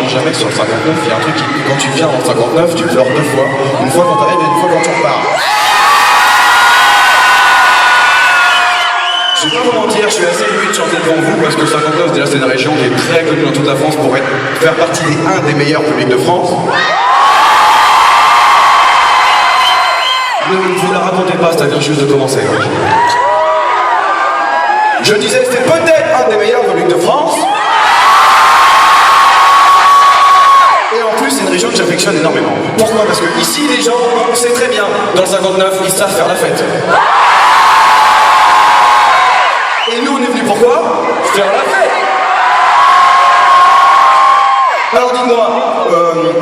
jamais sur le 59, il y a un truc qui, quand tu viens dans le 59, tu pleures deux fois. Une fois quand t'arrives et une fois quand tu repars. Je vais pas vous mentir, je suis assez ému de chanter devant vous parce que le 59, déjà, c'est une région qui est très connue dans toute la France pour faire partie des des meilleurs publics de France. Ne vous la racontez pas, ça vient juste de commencer. Je disais, c'est peut-être un des meilleurs publics de France. Et en plus, c'est une région que j'affectionne énormément. Pourquoi? Parce que ici, les gens, on sait très bien, dans le 59, ils savent faire la fête. Et nous, on est venus pourquoi? Faire la fête. Alors dites-moi,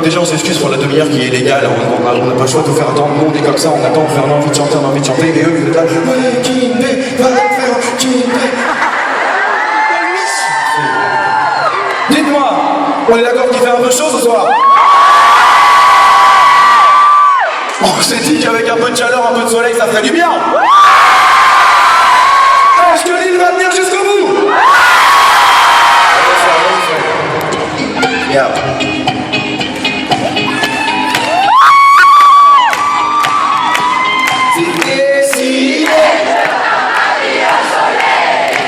déjà on s'excuse pour la demi-heure qui est illégale, on n'a pas le choix de vous faire attendre, nous on est comme ça, on attend, on a envie de chanter, mais eux ils sont là, ouais, qui va faire, dites-moi, on est d'accord qu'il fait un peu chaud ce soir? On s'est dit qu'avec un peu de chaleur, un peu de soleil, ça ferait du bien. Est-ce que l'île va venir jusqu'au bout? Yeah.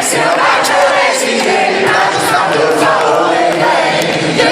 C'est la voiture décidée, la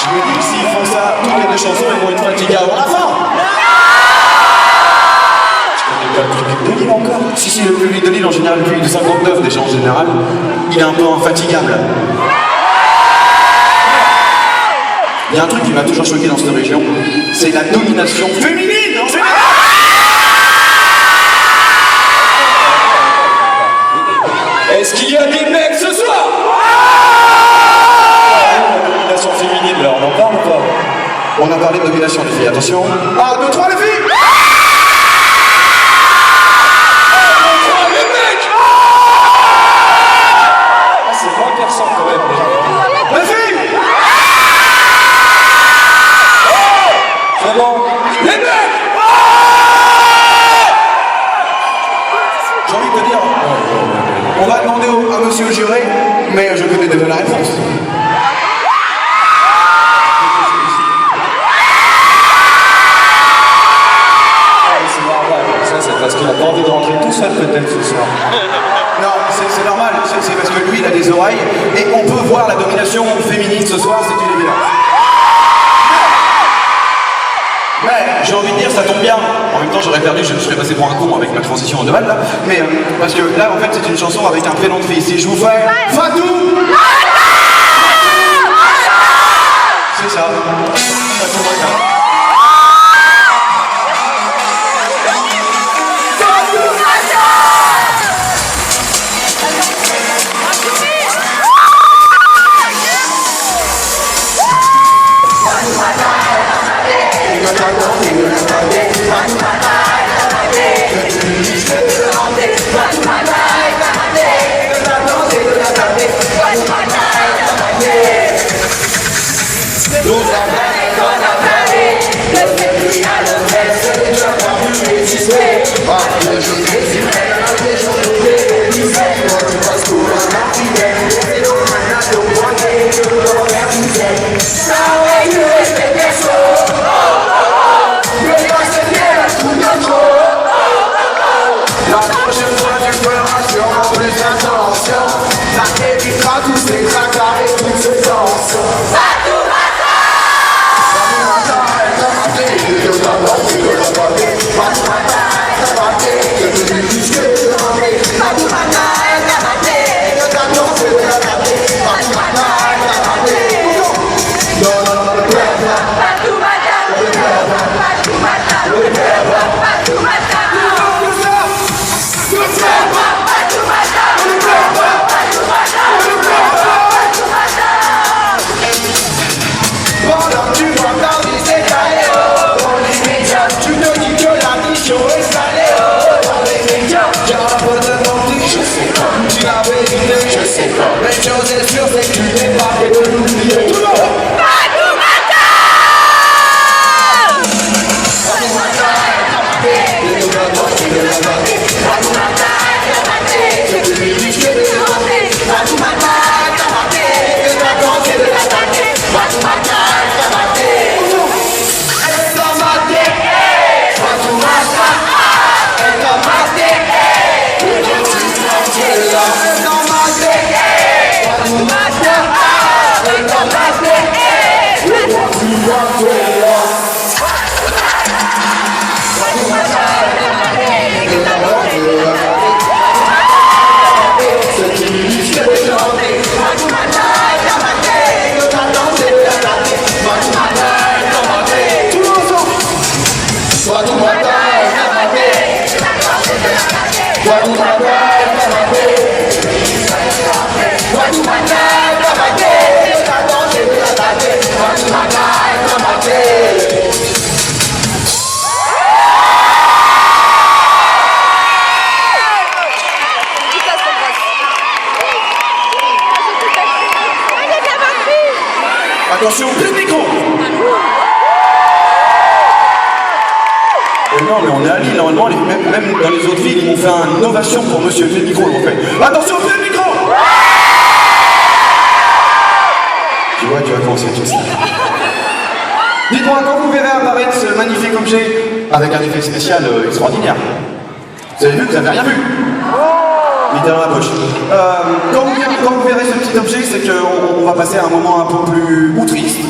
Je me dis que s'ils font ça, toutes les deux chansons, ils vont être fatigués avant la fin. Je connais pas le public de Lille encore. Si, le public de Lille en général, le public de 59 déjà en général, il est un peu infatigable. Il y a un truc qui m'a toujours choqué dans cette région, c'est la domination féminine en général. Est-ce qu'il y a des mecs ce soir? Domination féminine, là, on en parle ou pas? On a parlé de domination, les filles, attention. 1, 2, 3, les filles! 1, 2, 3, les mecs! Ah, c'est 20% quand même, déjà. Les filles! C'est bon. Les mecs! J'ai envie de te dire, on va demander à monsieur le juré, mais je connais déjà la réponse. Parce qu'il n'a pas envie de rentrer tout seul peut-être ce soir. Non, c'est normal, c'est parce que lui il a des oreilles et on peut voir la domination féminine ce soir, c'est une évidence. Mais j'ai envie de dire, ça tombe bien. En même temps j'aurais perdu, je serais passé pour un con avec ma transition en Deval là. Mais parce que là en fait c'est une chanson avec un prénom de fille. Si je vous fais Fatou, c'est ça. Fatou Mata. Jusque Attention, plus de micro. Non, mais on est à Lille, normalement, même dans les autres villes, ils m'ont fait une ovation pour monsieur le micro, ils m'ont fait. Attention, plus de micro. Tu vois comment c'est tout ça. Dites-moi, quand vous verrez apparaître ce magnifique objet avec un effet spécial extraordinaire, vous avez vu, vous n'avez rien vu. Il est dans la poche. Quand vous verrez ce petit objet, c'est qu'on va passer à un moment un peu plus ou triste.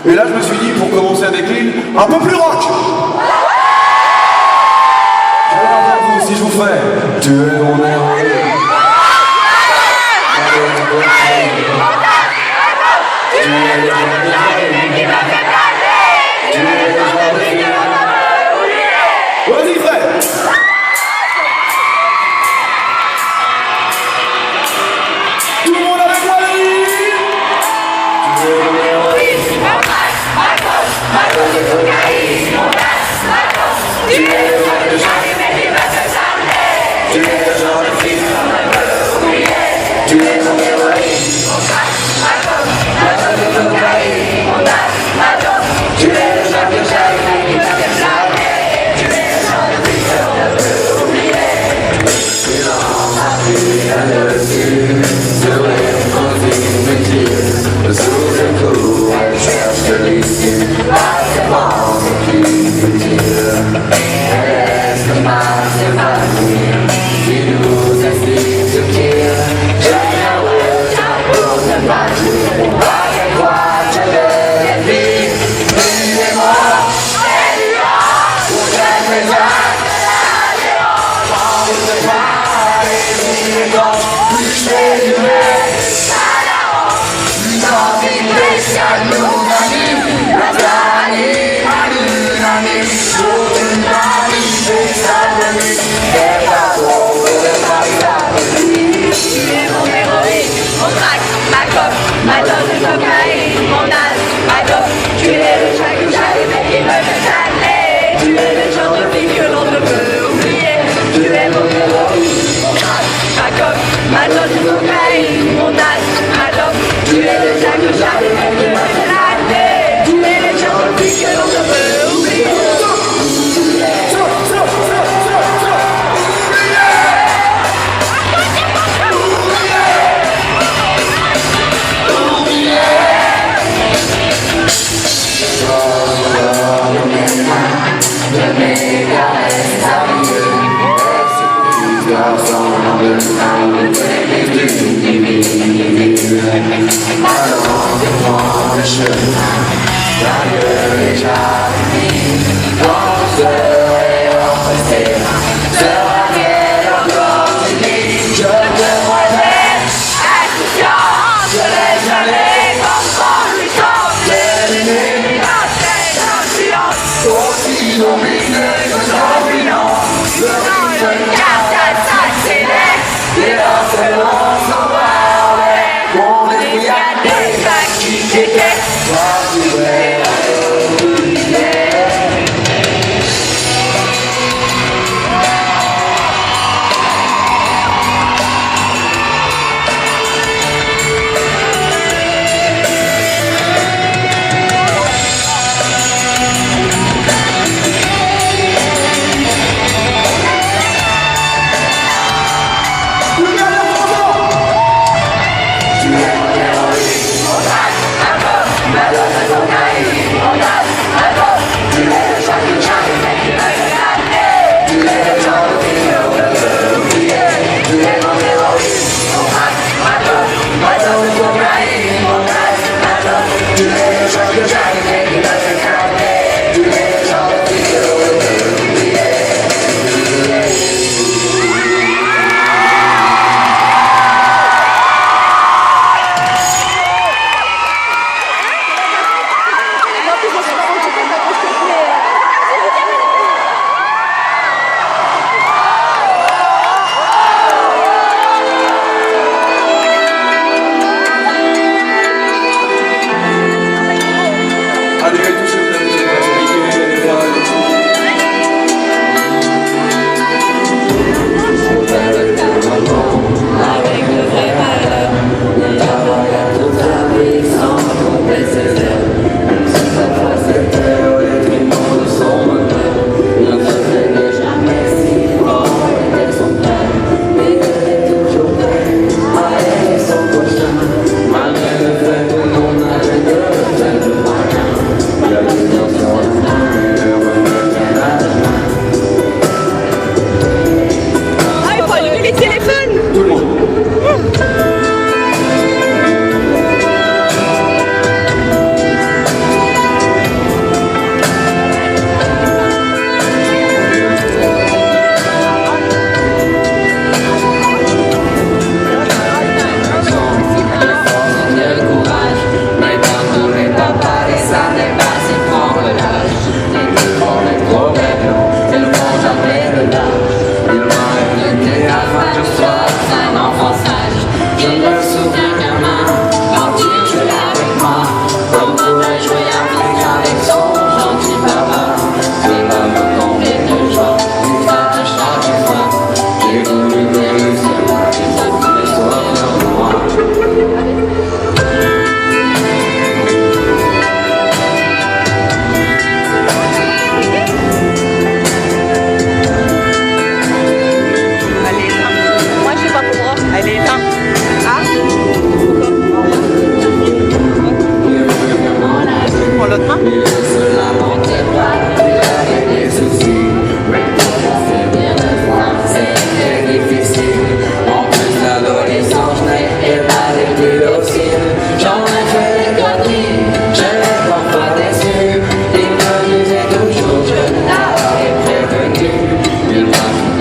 Et là, je me suis dit, pour commencer avec Lille, un peu plus rock. Si je vous fais, tu es mon héroïne. Vas-y, frère. Tout le monde avec moi, les Lille. Tu es mon héroïne. Ma dose de cocaïne. Tu es le genre de tu es le genre de fille qu'on ne peut oublier. Tu es mon héroïne. Ma dose de cocaïne. Ma dose. Tu es le genre que j'aime et qui me fait planer. Tu es le genre de fille qu'on ne peut oublier. Silence a pris un dessus sur les musiques inutiles. Sous le coup, elle cherche l'issue. C'est moi qui est utile. Elle est le mal, c'est ma vie. Tu nous estime subtil. Je viens pour ne pas jouer. Avec toi, je veux la vie. Dis-moi, où j'aime les actes. Quand vous ne pas les élégants, plus je fais du mec. Une envie spéciale nous anime. La planète m'allume, anime. Toute une planète spéciale de nuit. Et pas trop. Tu es mon héroïne, mon crack, ma coque, ma dose de cocaïne, mon âge, ma dope. Tu es le chat que j'aime et qui me fait planer. Tu es le genre de fille que l'on ne peut oublier. Tu es mon héroïne, mon crack, ma coque, ma dose de cocaïne, mon âge, ma dope. Tu es le chat que j'aime et qui me fait planer. Tu es le genre de fille que l'on ne peut oublier.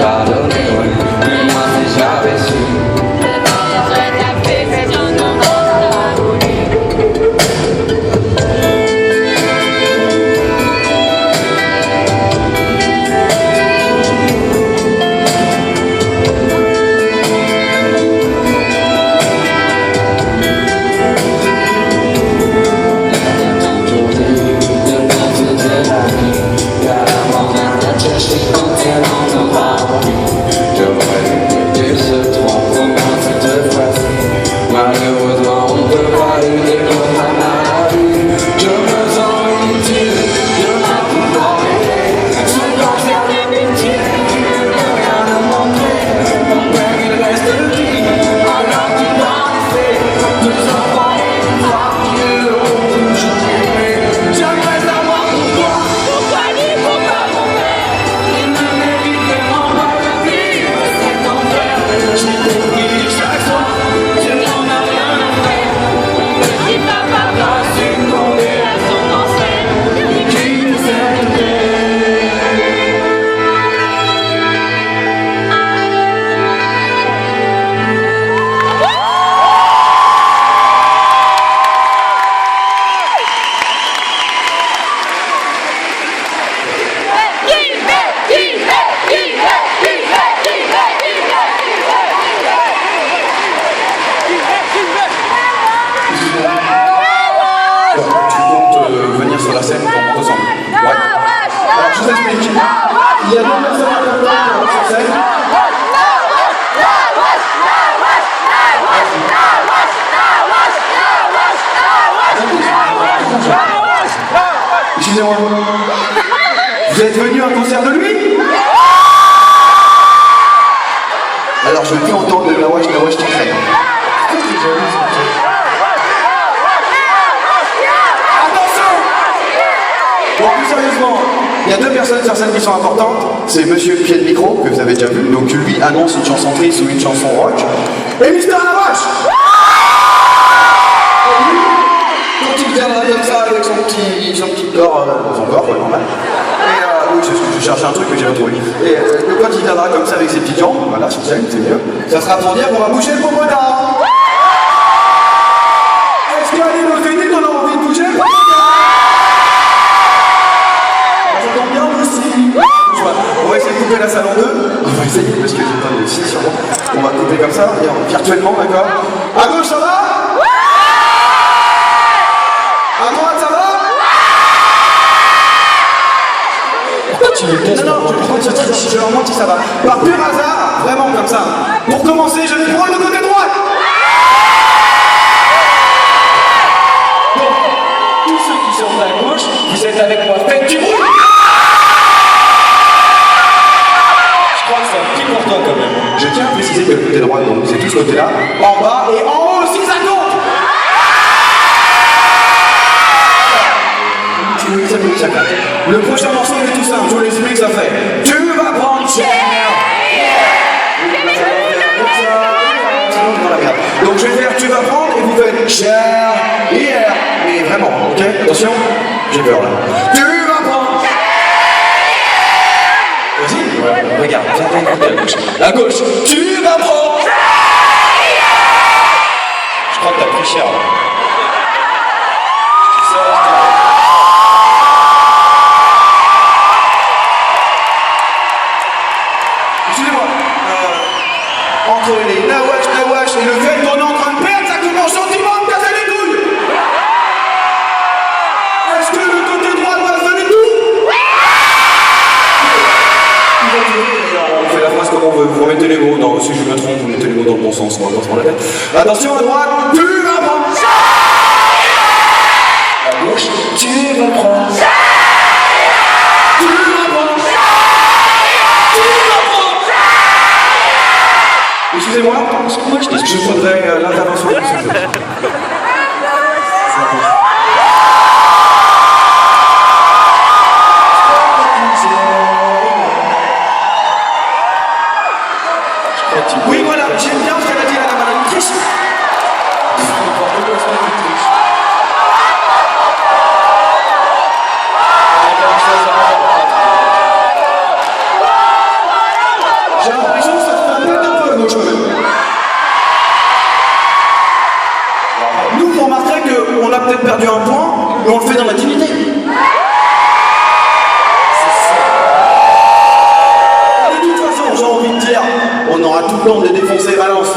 pardonner, ouais. Mais moi si j'avais su. Malheureusement, on ne peut pas lutter contre la maladie. Je me sens inutile, je n'ai plus d'arrêter. Ce cancer inutile, rien à montrer. Mon père il reste qui, alors qu'il doit rester. Deux enfants et une femme qui est heureux de jamais. J'aimerais savoir pourquoi. Pourquoi lui, pourquoi mon père? Il ne mérite vraiment pas la vie. C'est enfer, j'ai compris chaque soir. Venir sur la scène pour monter ensemble. Ouais. Alors je vous explique. Il y a deux personnes importantes sur scène. Excusez-moi. Vous êtes venu à un concert de lui? Alors je veux plus entendre de la wesh t'entraîne. Bon, plus sérieusement, il y a deux personnes sur scène qui sont importantes. C'est Monsieur Pied de Micro, que vous avez déjà vu. Donc lui annonce une chanson triste ou une chanson rock. Et Mister Lavache! Quand il viendra comme ça avec son petit corps, son corps, quoi, normal. Et oui, je cherchais un truc que j'ai retrouvé. Et quand il viendra comme ça avec ses petites jambes, voilà, sur scène, c'est mieux. Ça sera pour dire qu'on va bouger le popotin. Est-ce qu'il y a des nos qu'on a envie de bouger? On va essayer de couper la salle en deux. On va essayer parce que j'ai pas de scie sur moi. On va couper comme ça, virtuellement, d'accord? À gauche, ça va? À droite, ça va? Pourquoi tu me testes? Non, je leur montre si ça va. Par pur hasard, vraiment comme ça. Pour commencer, je vais prendre le côté droit. Bon, tous ceux qui sont à gauche, vous êtes avec moi. Faites du bruit! C'est important quand même. Je tiens à préciser que le côté droit, c'est tout ce côté-là. En bas et en haut aussi, ça compte! Ça compte. Le prochain morceau est tout simple, je vous l'explique, ça fait. Tu vas prendre cher! Donc je vais faire tu vas prendre et vous faites cher, hier. Mais vraiment, ok? Attention, j'ai peur là. Tu vas prendre! Vas-y, ouais, regarde, viens écouter à gauche. À gauche, tu vas prendre. Je crois que t'as pris cher là. Excusez-moi, entre les nawash et le fait qu'on est en train de perdre, ça commence gentiment à me casser les couilles. Est-ce que le côté droit doit se donner tout? On fait la phrase comme on veut, vous remettez les mots, non, si je me trompe, vous mettez les mots dans le bon sens, on va pas se prendre la tête. Attention à droite, tu vas prendre. À gauche, tu vas prendre. Tu vas prendre. Excusez-moi, je voudrais l'intervention du secrétaire. Oui, voilà, j'aime bien ce qu'elle a dit à la madame Triche. perdu un point, mais on le fait dans la dignité. De toute façon, j'ai envie de dire, on aura tout le temps de défoncer Valence.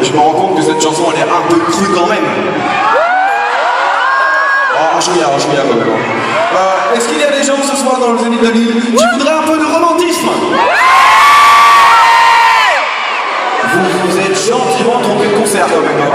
Je me rends compte que cette chanson elle est un peu crue quand même. Oh, un chouïa quand même. Est-ce qu'il y a des gens ce soir dans le Zénith de Lille qui voudraient un peu de romantisme? Vous vous êtes gentiment trompé de concert quand même.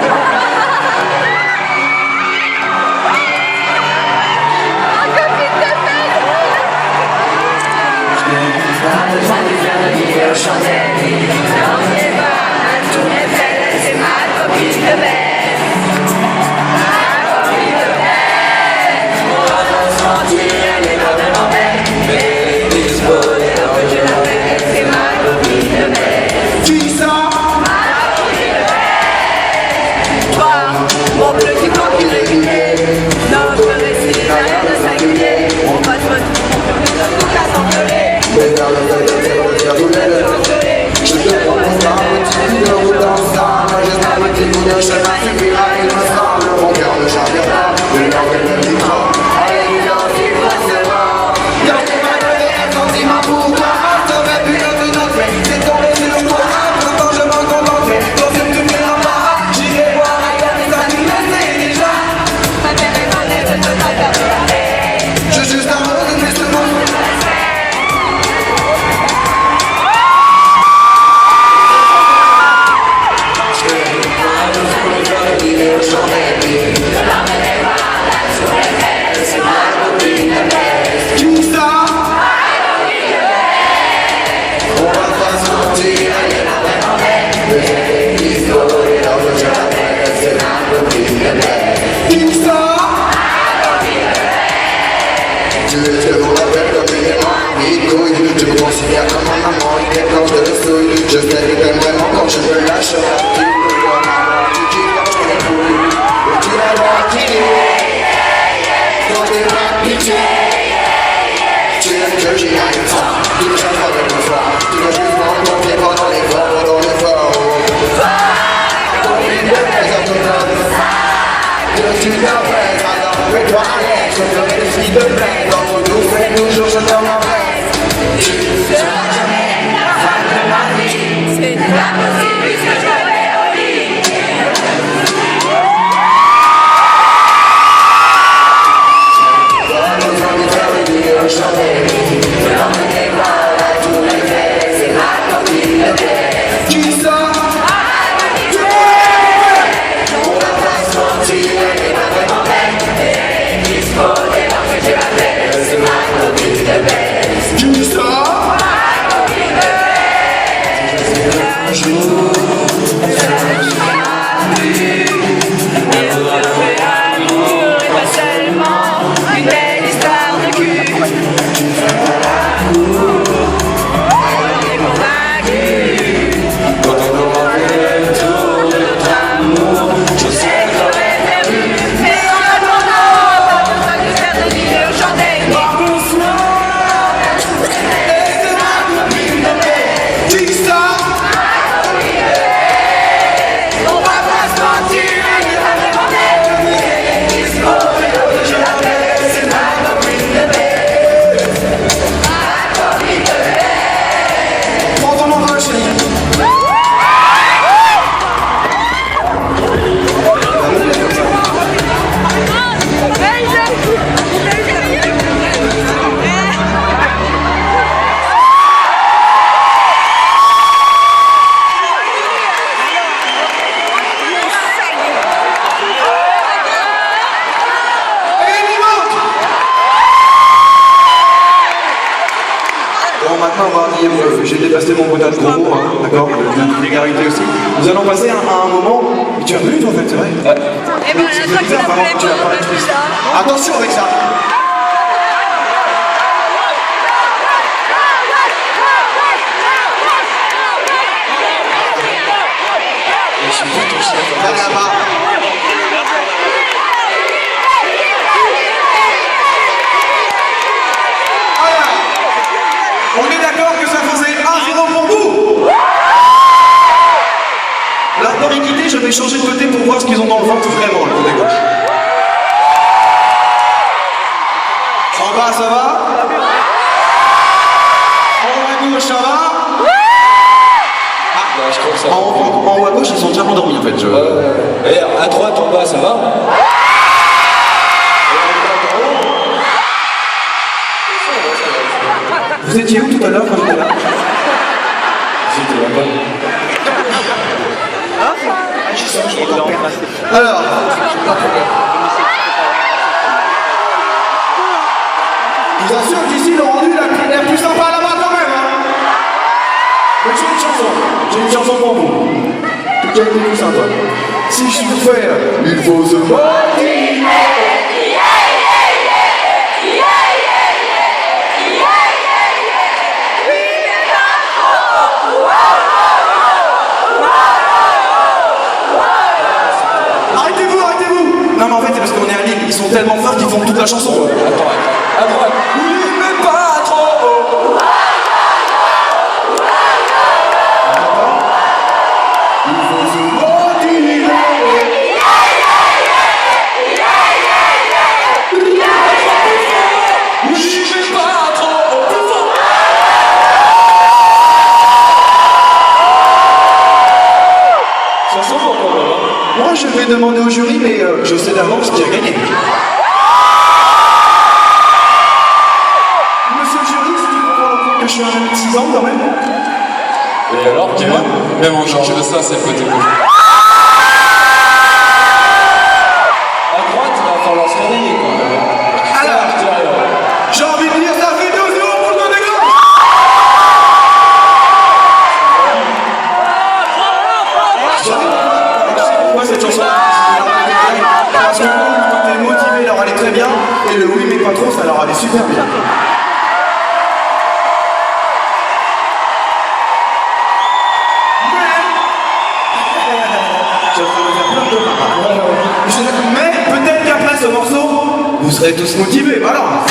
Je me considère comme un amant, il dépense de souille. Je sais que t'aimes vraiment quand je me lâche sur la pile. Tu kiffes quand les couilles, et tu la vois crier. Dans tes mains de pitié. Tu aimes que j'y arrive pas, tu ne cherches pas de me faire. Tu veux juste m'encombrer pendant l'effort, pendant l'effort. Tu t'arrêtes, alors fais-toi aller. Je ferai des filles de plaie, quand on nous fait toujours, je t'en arrête. Tu seras jamais la femme de ma vie. C'est impossible puisque je vais au lit. Pas besoin de faire le dur, chanter. Je l'emmène voir à tous les faits. C'est ma copine de plaie. Qui ça? On va pas se mentir, elle est pas vraiment belle. Et dispo, débarque, je l'appelle. C'est ma copine de plaie. Qui ça? J'ai dépassé mon quota de gros mots, hein, d'accord, de vulgarité aussi. Nous allons passer à un moment. Tu as vu toi en fait, c'est vrai? Ouais. Eh ben, la fois que tu l'as pas plus ça. Attention avec ça. On est d'accord que ça faisait 1-0 pour vous. Là, par équité, je vais changer de côté pour voir ce qu'ils ont dans le ventre vraiment, le côté gauche. En bas, ça va? En haut à gauche, ça va? Ouais, je trouve ça. En haut à gauche, ils sont déjà endormis en fait. Et à droite, en bas, ça va? Vous étiez où tout à l'heure quand j'étais là? J'étais là-bas. Alors, je vous assure qu'ici le rendu est plus sympa là-bas quand même. Hein. Mais j'ai une chanson pour vous. Qui a été plus sympa. Si je vous fais, il faut se motiver. Non mais en fait c'est parce qu'on est à Lille, ils sont tellement forts qu'ils font toute la chanson. Attends, à droite. Oui mais pas trop haut. Il faut se motiver. Oui mais pas trop haut. Ça sent bon quand même. Moi je vais demander au jury mais je sais d'avance qui a gagné. Monsieur le jury, est-ce que vous comprenez que je suis un ami de 6 ans quand même? Et alors, même en charge de ça, c'est le côté gauche. À droite, il va falloir se réveiller quand même. Alors, j'ai envie de dire ça fait 2-0 pour le côté gauche. Pourquoi cette chanson? Parce que le côté motivé leur allait très bien et le oui mais pas trop ça leur allait super bien. vous serez tous motivés, voilà.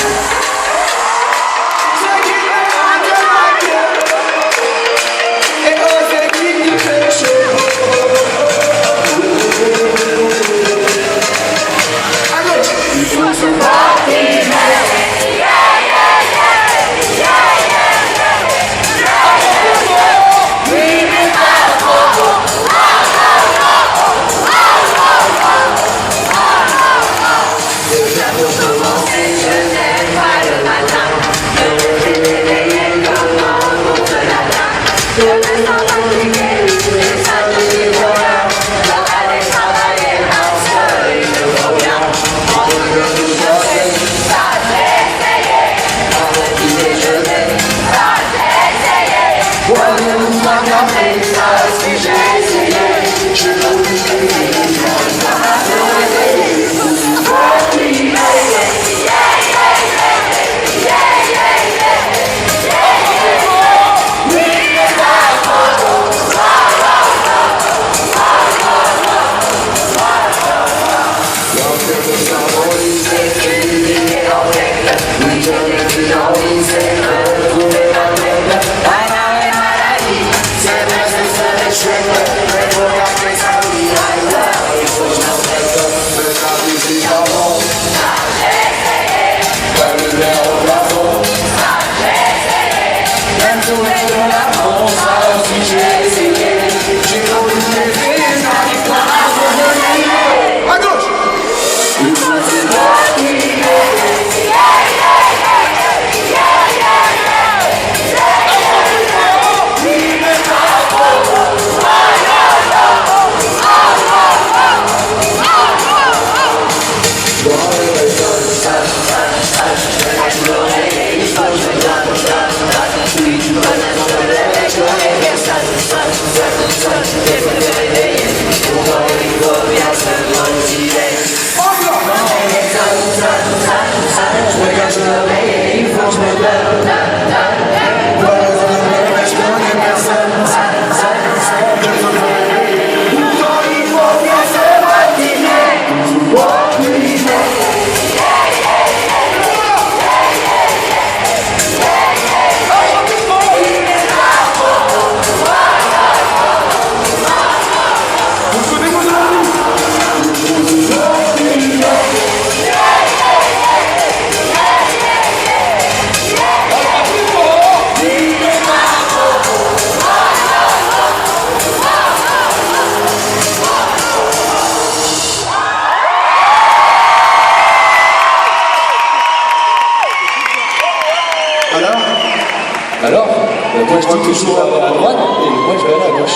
Alors, moi je dis que je vais aller à droite et moi je vais aller à gauche.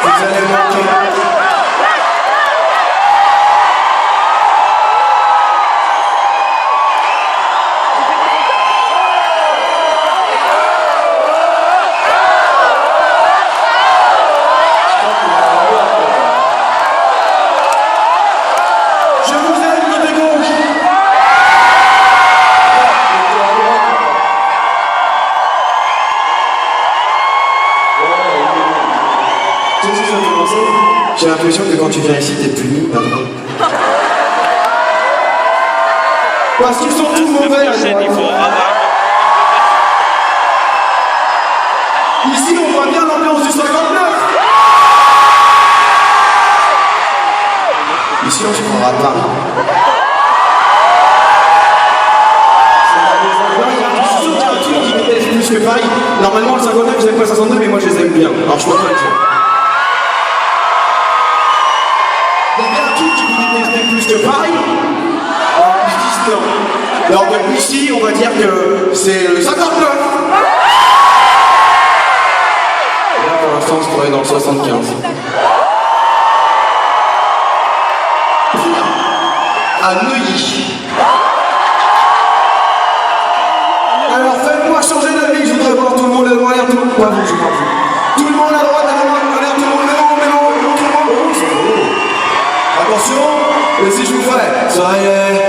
Vous allez manquer. Je vous aime, côté gauche. Tu sais ce que ça me fait penser ? J'ai l'impression que quand tu viens ici, t'es puni maintenant. Parce qu'ils sont tous mauvais à droite. Ici, on voit bien l'ambiance du 59. Ici, on se prendra pas. Je suis sûr qu'il y a un truc qui m'intéresse plus que Paris. Normalement, le 59, j'aime pas le 62, mais moi, je les aime bien. Alors, je peux pas le dire. Il y a bien un truc qui vous déteste plus que Paris. Alors, ils disent non. Alors, donc, ici, on va dire que c'est le 59. Et là, pour l'instant, on se pourrait dans le 75. À Neuilly. Alors faites-moi changer d'avis, je voudrais voir tout le monde à droite, tout le monde. Pas vous, je m'en fous. Tout le monde à droite, à droite, tout le monde, mais non, tout le monde. Oh, c'est beau. Attention, et si je vous fais, ça y est.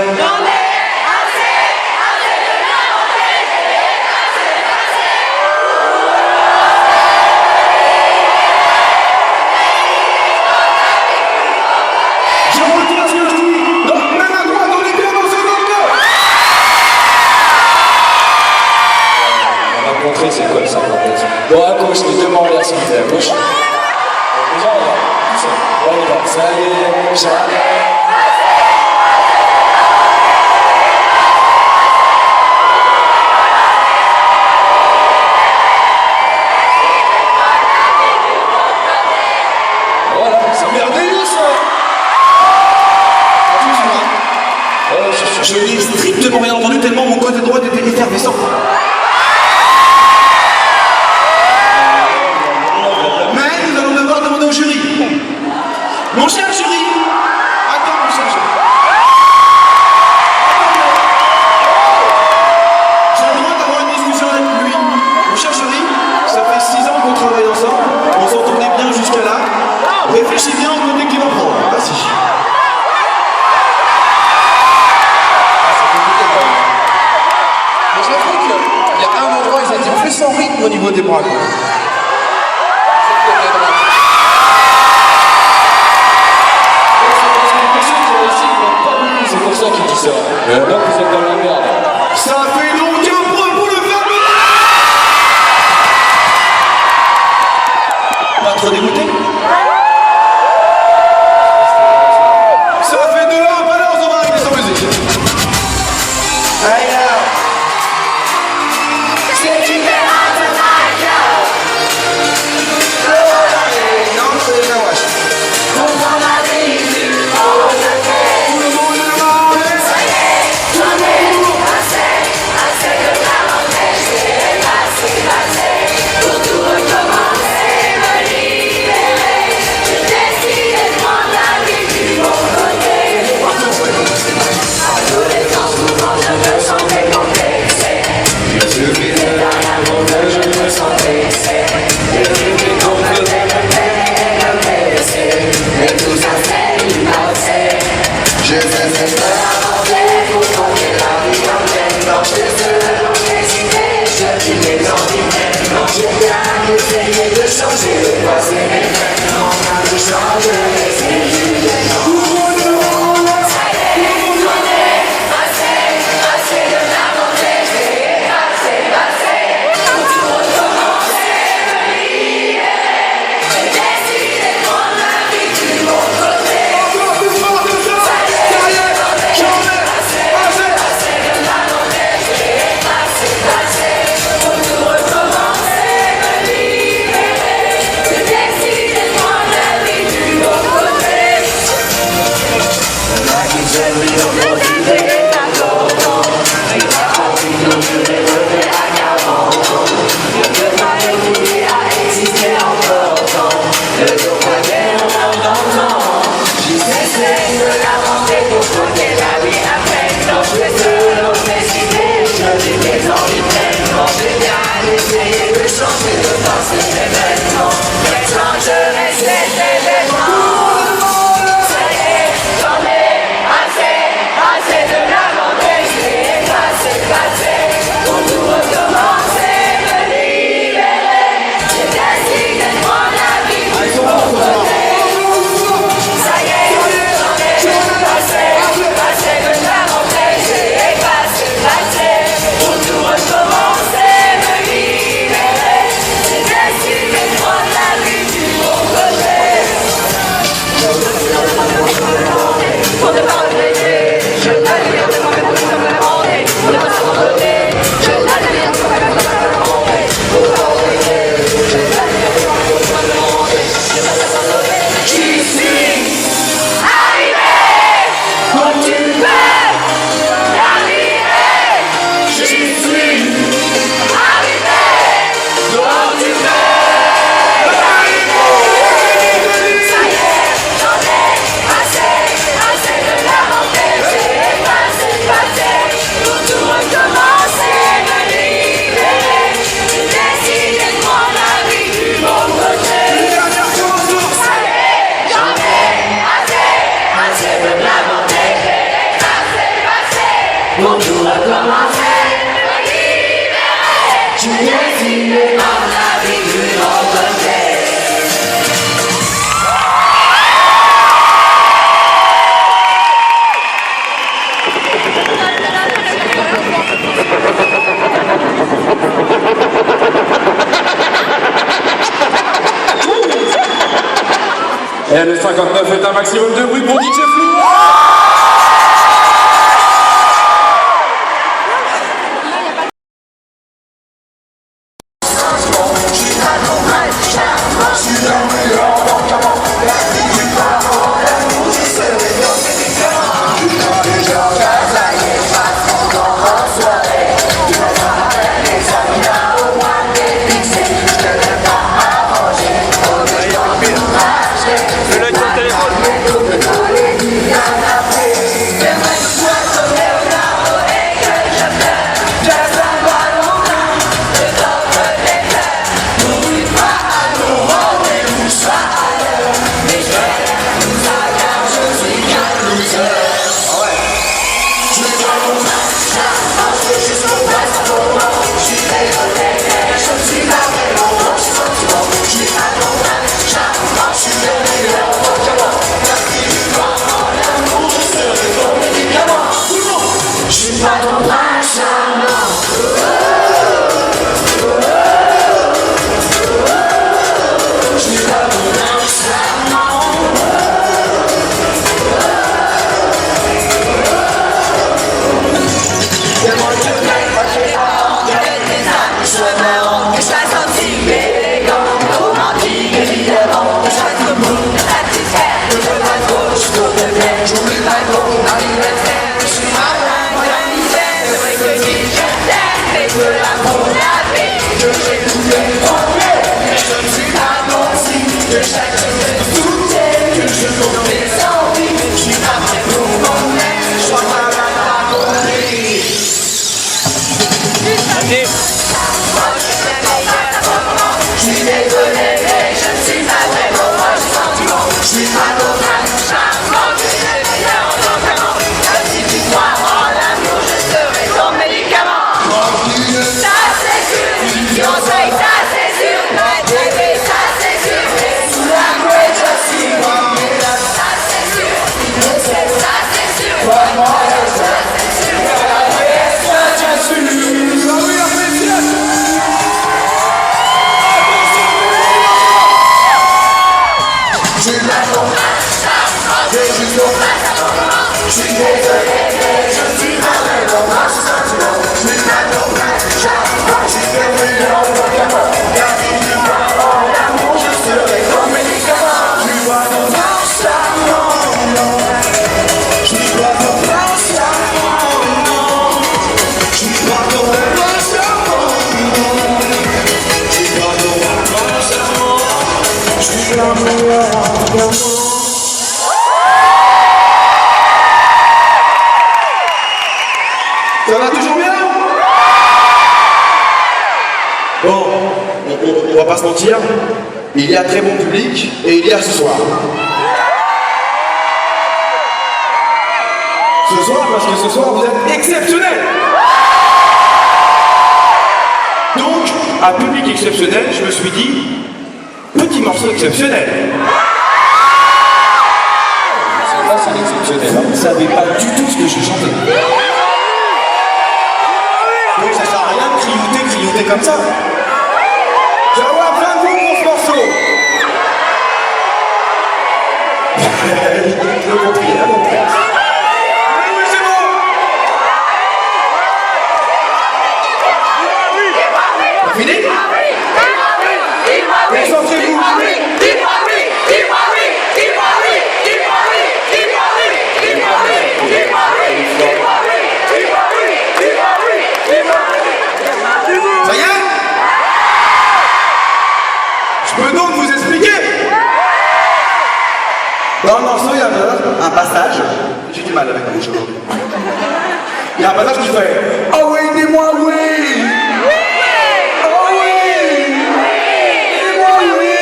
Je n'ai strictement rien entendu tellement mon côté droit était effervescent. Mais nous allons devoir demander au jury. Mon cher jury. Attends, mon cher jury. J'ai le droit d'avoir une discussion avec lui. Mon cher jury, ça fait 6 ans qu'on travaille ensemble. On s'entendait bien jusqu'à là. Réfléchis bien au côté qu'il va prendre. Vas-y. Mais j'ai cru qu'il y a un endroit, ils ont dit plus sans rythme au niveau des bras. Quoi. C'est pour ça qu'il dit ça. Donc vous êtes dans la merde. Ça fait donc un point pour le verbe. Pas trop dégoûté? Ça fait 2-1, alors on va arrêter sans musique. C'est une erreur de Michael. Non, c'est la wesh. Comprends ma vie, tu m'en fais. Tout le monde est demandé. Ça y est, j'en ai assez de la montagne, c'est passé. Pour tout recommencer, me libérer. J'ai décidé de prendre la vie du bon côté. Adolescence, souvent je me sentais complexé. Il suffit de rien monde, je me sentais blessé. Les trucs qu'on faisait me peiner, me blesser. Mais tout ça c'est du passé. J'ai cessé de avancer pour tomber la vie en pleine blanche. Désolé, décidé, je vis mes envies maintenant. J'ai bien essayé de changer le passé, mais maintenant je change les études. Ça y est, j'en ai assez de la montée, j'ai passé. Pour tout recommencer, me libérer. J'ai décidé de prendre la vie du bon côté. Ça y est, j'en ai assez de la montée, j'ai passé. Pour tout recommencer, me libérer. J'ai décidé de prendre la vie du bon côté. La vie je vis au bout du nez, pas content. Mais pas envie de me lever à 40 ans. Je peux pas réussir à exister encore tant. Le jour croyait on entend. J'ai cessé de lamenter pour trouver la vie après. Quand je vais seul au décider, je vis mes envies pleinement. J'ai bien essayé de changer le passé, mais maintenant, je changerai cet événement. Ça y est, j'en ai assez de la montée, j'ai passé. Pour tout recommencer, me libérer. J'ai décidé de prendre la vie du bon côté. Ça y est, j'en ai assez de la montée, j'ai passé. Pour tout recommencer, me libérer. J'ai décidé de prendre la vie du bon côté. Pour ne pas regretter, je l'admire de moi-même pour me demander. Pour ne pas s'abandonner, je l'admire de moi-même pour me demander. Pour ne pas regretter, je l'admire de moi-même pour me demander. Ne pas s'abandonner, j'y suis arrivé. Quand tu peux arriver, j'y suis arrivé. Quand tu peux arriver. Ça y est, j'en ai assez de la montée, j'ai passé. Pour tout recommencer, me libérer. J'ai décidé de prendre la vie du bon côté. Ça y est, j'en ai assez de la montée, j'ai passé. Pour tout recommencer, me libérer. J'ai décidé de prendre la vie du bon côté. Et le 59 est un maximum de bruit pour DJ Flou. Je pas ton prince charmant. Je suis pas ton prince charmant. Tellement je t'aime, moi je vais pas que tes amis soient marrants, que je fasse un petit peu élégant, romantique évidemment, que je fasse le bout de satisfaire, que je pas trop, je tourne de bien, j'oublie pas trop l'anniversaire, je suis malin, moi la misère, c'est vrai que si je t'aime, mais que l'amour la vie, que j'ai tout fait tomber, mais je ne suis pas bon si, que chaque chose est soutien, que je tourne mes envies, je suis pas prêt pour mon ex, je crois pas la raconter. Je suis désolé, mais je ne suis pas vraiment moi, j'ai sentiment. Je suis pas ton prince charmant, je suis bien en tant qu'amant. Si tu crois en l'amour, je serai ton médicament. Ça c'est sûr, fiançailles, ça c'est sûr, bébé, ça c'est sûr. Sous la couette, je suis formidable, ça c'est sûr. Ça c'est sûr, moi, ça c'est sûr. Je suis. Je suis pas ton prince charmant, j'ai juste ton prince charmant. Je suis désolé, mais je ne suis pas vraiment moi, je suis sentiment. Je suis pas ton prince charmant, je suis perdu en ton gamin. Car si tu crois en l'amour, je serai ton médicament. Je suis pas ton prince charmant, non. Je suis pas ton prince charmant, non. Je suis pas ton prince charmant, non. Je suis pas ton prince charmant. Je suis l'amour. Ça va toujours bien? Bon, on va pas se mentir, il y a très bon public et il y a ce soir. Ce soir, parce que ce soir vous êtes exceptionnels. Donc, à public exceptionnel, je me suis dit, petit morceau exceptionnel. C'est pas si exceptionnel, hein. Vous savez pas du tout ce que je chantais. Donc ça sert à rien de crioter comme ça. Je vais avoir plein de vous pour ce morceau. Le compris, hein, mon frère. Oui, c'est bon. Fini? Concentrez-vous. Ça y est? Je peux donc vous expliquer. Dans le morceau, il y a un passage. J'ai du mal avec la bouche aujourd'hui. Il y a un passage qui fait ah oui, dis-moi oui. Ah oui. Dis-moi oui.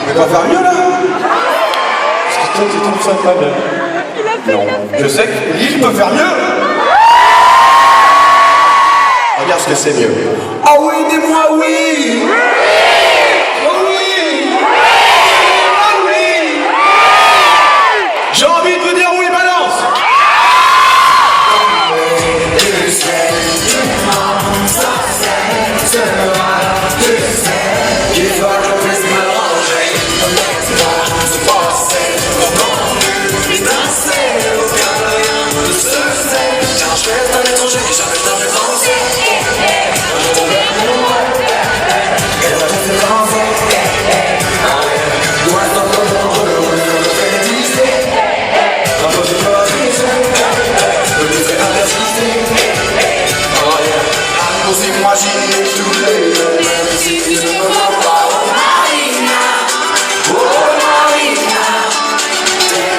Je vais pas faire mieux là. Est-ce que toi, tu trouves ça pas bien? Non, je sais que Lille peut faire mieux. Regarde ce que c'est mieux. Ah oui, dis-moi oui. Oh oui. Ah oui. J'ai envie de vous dire oui, balance. Imagine tous les jours, même si tu ne me vois pas, oh Marina, t'es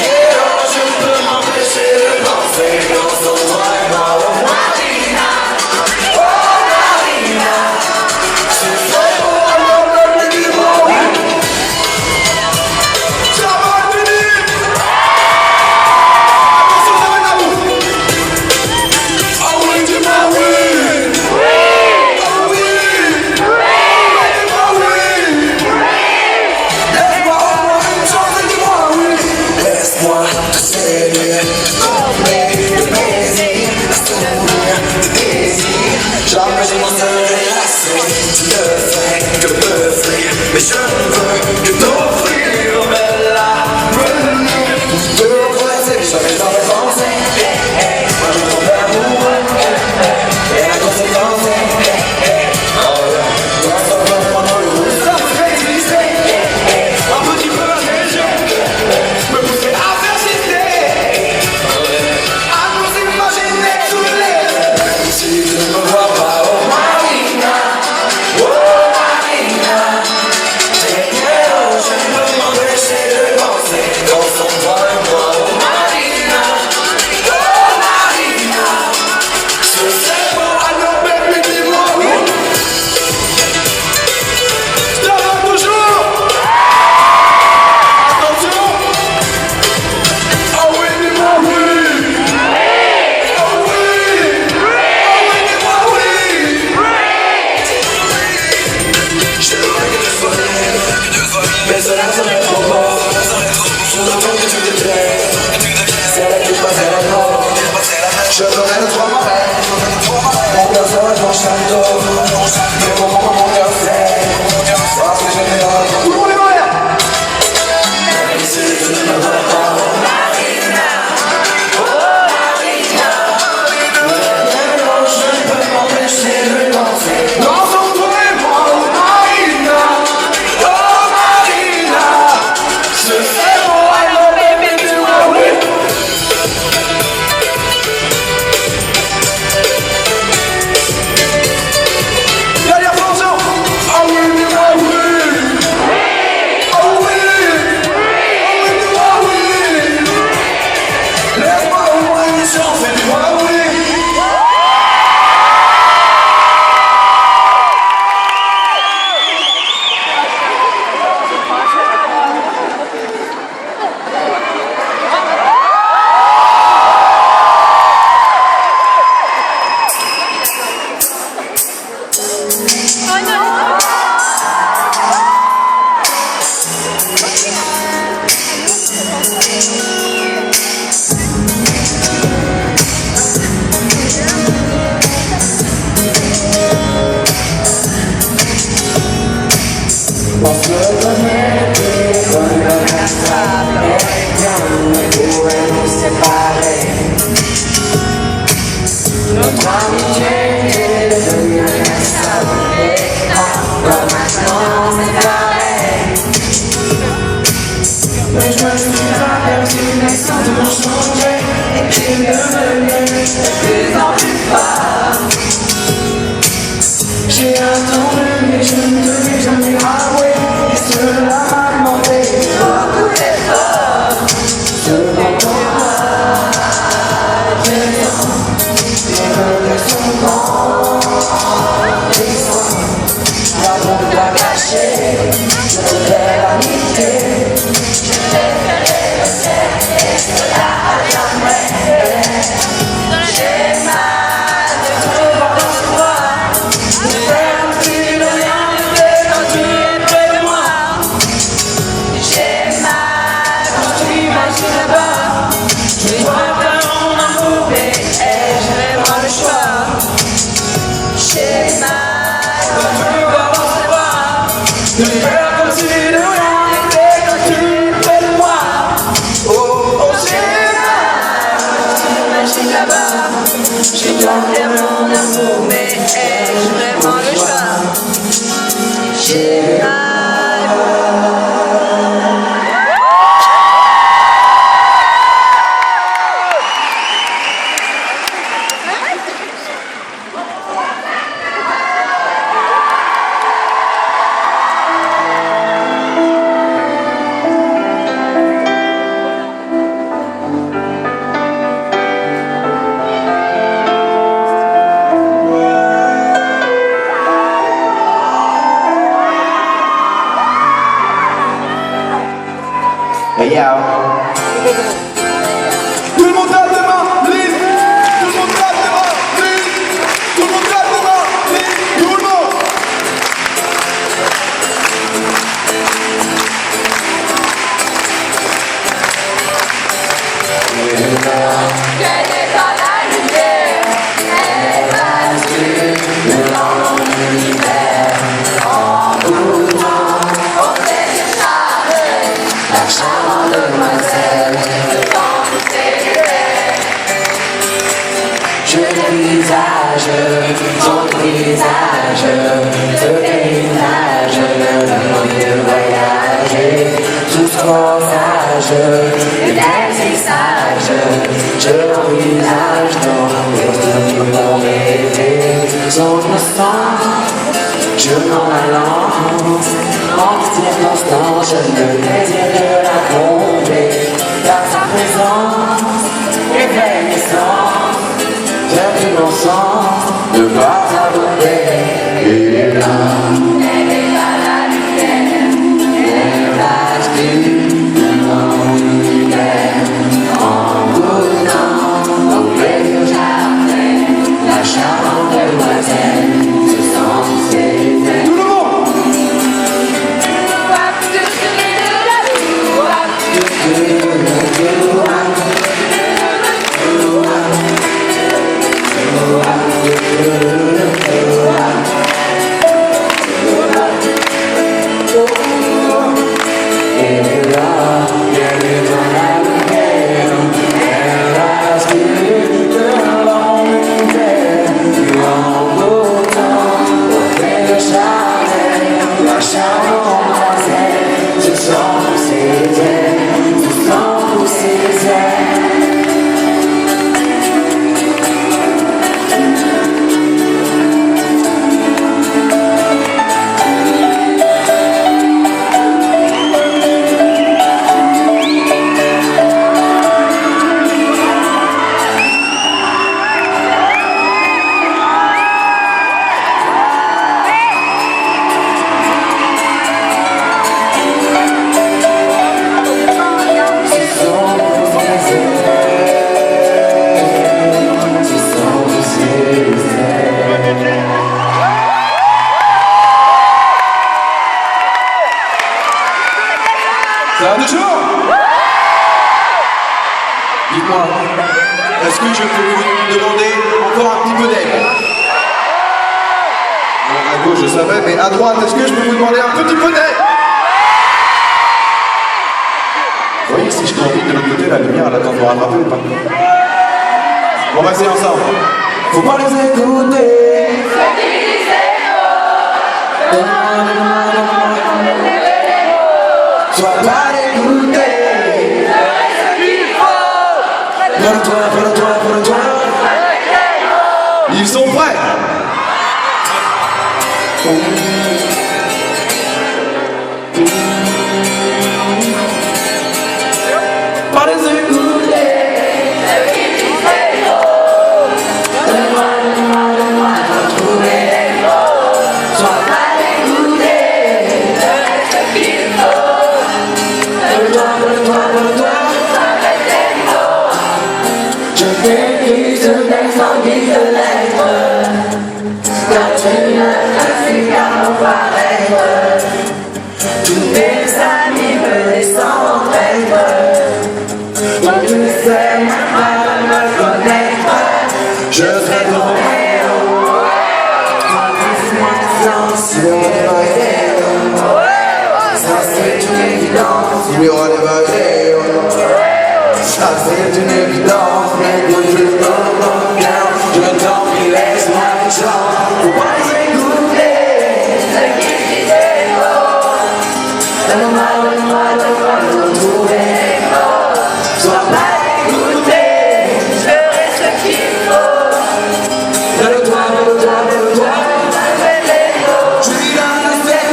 je ne peux m'empêcher de danser dans son bras et moi, oh Marina, c'est fait pour avoir le plus beau. Ça va tenir. Attention, ça va être à vous. Ah oui, dis-moi oui. Laisse-moi te séduire, te tromper, mais je ne veux que t'offrir, bella. De l'autre, jamais j'aurais pensé. Moi je tombe amoureux, et la conséquence est dans son corps pendant le route, ça me fait exister. Un petit peu d'intelligent me pousser à persister, à nous imaginer tous les deux. Si tu ne me vois pas, oh Marina, je ne peux m'empêcher de penser dans son toi et moi, oh Marina, ce serait beau, alors baby dis-moi oui. Je te rends toujours. Attention. Oh oui, dis-moi oui. Oh oui. Oh oui, dis-moi oui. Je voudrais que tu sois libre, mais cela serait trop beau. Je demande que tu te plaies, c'est la qui passe à la mort. Je donnerai le droit mon cœur sera ton château, mais mon cœur sait, parce que je n'ai pas. Tout le monde est en l'air. Même si tu ne me vois pas, oh Marina, je ne peux m'empêcher de danser dans son toi et moi, oh Marina, ce serait beau, alors baby dis-moi oui. Dernière fonction. Oh oui, dis-moi oui. Oh oui. Oh oui, dis-moi oui. Laisse-moi au moins une chance et dis-moi oui. Mais je me suis aperçu que mes sentiments changeaient et qu'ils devenaient de plus en plus forts. J'ai attendu mais je ne te l'ai jamais avoué, et cela m'a demandé beaucoup d'efforts. Cependant, les relations grandissantes, la bombe à cacher, je te fais l'amitié. De faire comme si de rien n'était quand tu es près de moi. Oh, oh, j'ai mal, tu m'imagines là-bas. Je dois faire mon amour, mais ai-je vraiment le choix? J'ai mal. Tout le monde tape des mains, please. Tout le monde tape des mains, please. Tout le monde tape des mains, please. Tout le monde. Elle est dans la lumière, elle passe dans l'univers en bouton. paysage, son visage, ce paysage me donne envie de voyager. Sous ce corsage, le paysage, je l'envisage dans rêver. Son innocence, je m'en allance, en circonstance, je me désire de la combler. Car sa présence éveille mes sens, j'ai tout mon sens de voir aborder. Il est là, elle est là la lumière, elle passe de l'univers, en goûtant au plaisir jardin, la charmante demoiselle se sent s'éteindre. Tout le monde! Ça va toujours? Dites-moi, est-ce que je peux vous demander encore un petit peu d'aide? Bon, à gauche, je savais, mais à droite, est-ce que je peux vous demander un petit peu d'aide? Vous voyez que si je t'invite de l'autre côté, la lumière, elle attend de me rattraper ou pas? On va essayer ensemble. Faut pas les écouter. Sois pas l'écouter. Prends-le-toi. Ils sont prêts. Pas les écouter. Je t'écris ce texte en guise de lettre, car tu n'as su qu'à m'en paraître. Tous mes amis me descendent en tête, donc tu sais à me connaître. Je serai ton héros, quand tu sur les barrières. Ça c'est une évidence, il y aura des barrières. Ça c'est une évidence, mais que je donne mon cœur, je t'en prie, laisse-moi une chance. Faut pas les écouter, ce qu'ils disaient faux. Donne-moi de retrouver les mots. Sois pas écouté, je ferai ce qu'il faut. Donne-toi. Je suis dans le ciel,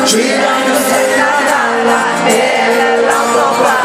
je suis dans le ciel, mais elle n'entend pas.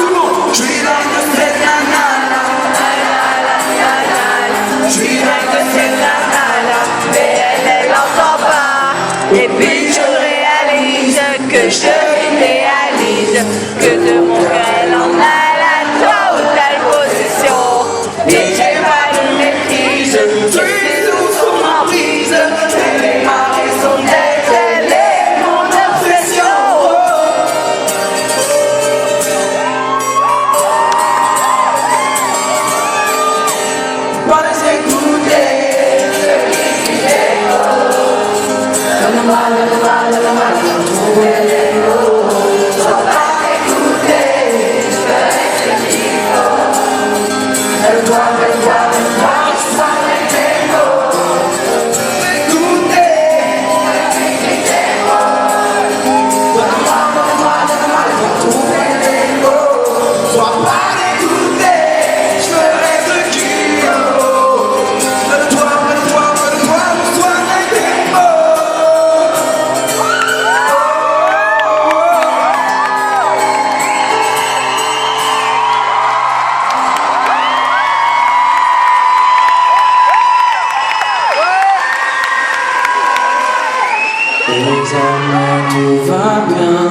bien.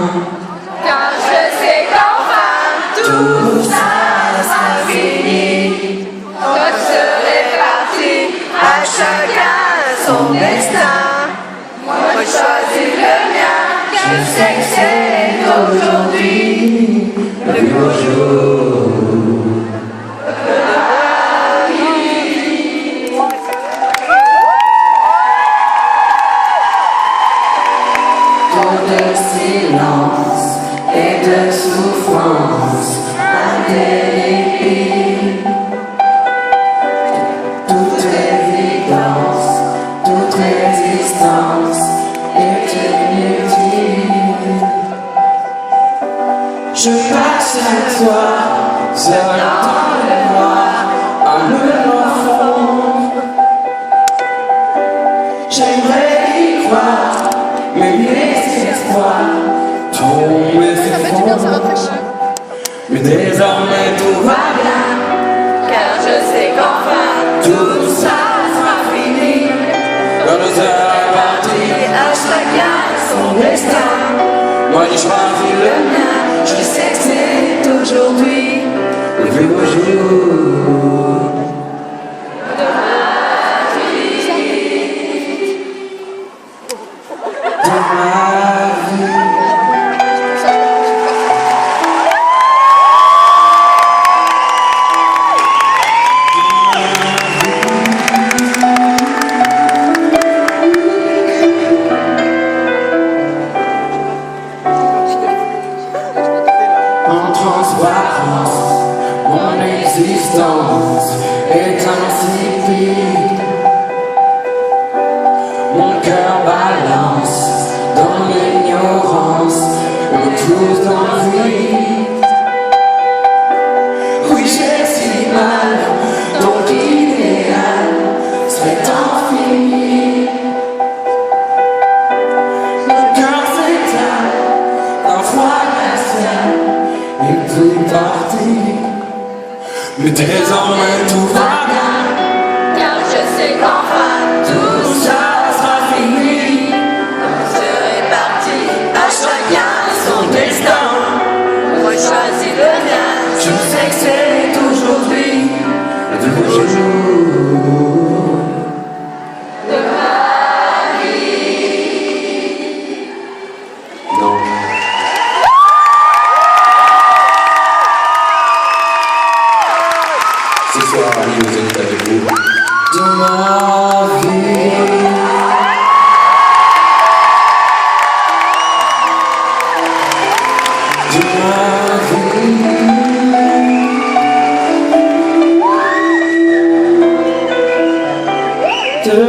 Car je sais qu'enfin tout ça sera fini. Quand je serai parti, à chacun son destin. Moi je choisis le mien, je sais que c'est aujourd'hui le plus beau jour. Tant de silence et de souffrance indélébile. Toute évidence, toute résistance est inutile. Je passe à toi, seul dans le noir, à me confondre. J'aimerais y croire, mais mes espoirs tombent et s'effondrent. Mais désormais tout va bien, Car je sais qu'enfin tout ça sera fini. Quand nous serons partis, à chacun son destin. moi j'ai choisi le mien. Je sais que c'est aujourd'hui le plus beau jour. De ma vie. En transparence, mon existence est insipide. Mon cœur balance dans l'ignorance, me touche d'envie. Oui, j'ai si mal, donc l'idéal serait infini. Mon cœur s'éteint, un froid glacial, une pluie partie. Mais désormais tout va bien, Car je sais qu'enfin tout ça sera fini. je serai parti, à chacun son destin. Moi je choisis le mien, Je sais que c'est aujourd'hui le plus beau jour. Non. Ce soir, Ali, vous êtes avec vous. De ma vie. De ma vie. De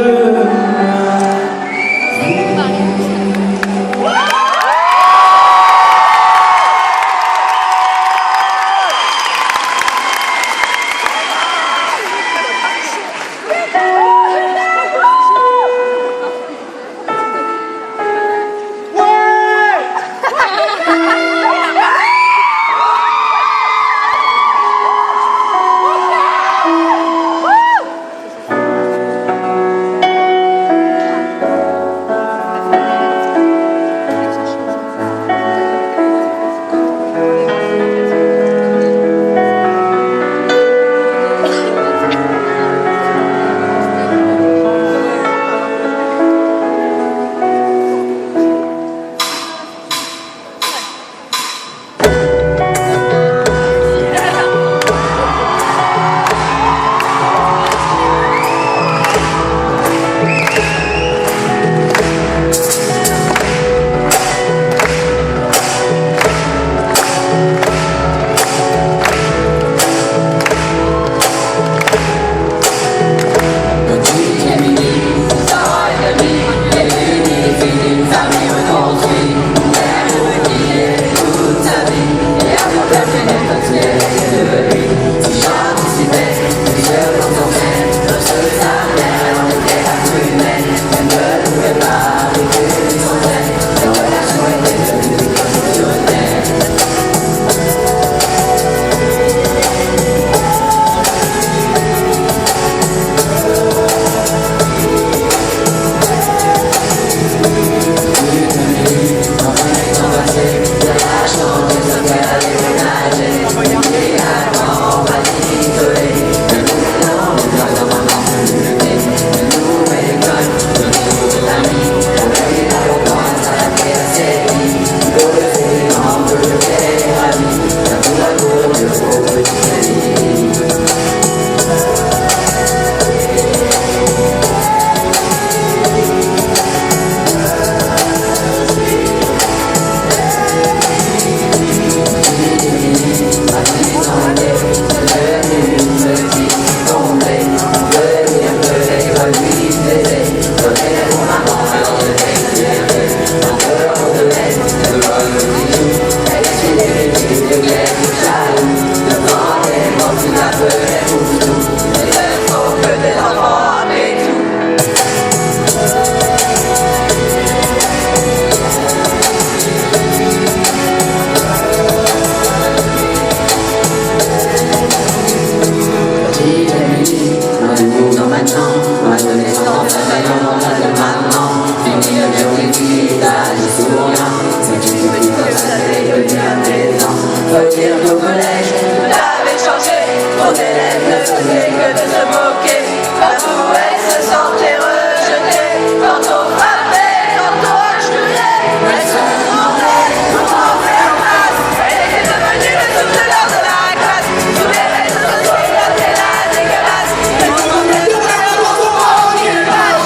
Mon élève ne faisait que de se moquer. Partout elle se sentait rejetée. Quand on frappait, quand on achetait, elle se demandait comment faire face. Elle était devenue le souffle de l'or de la classe. Tous les restes de son était là dégueulasse. Et tout le monde était là pour comprendre qu'il passe.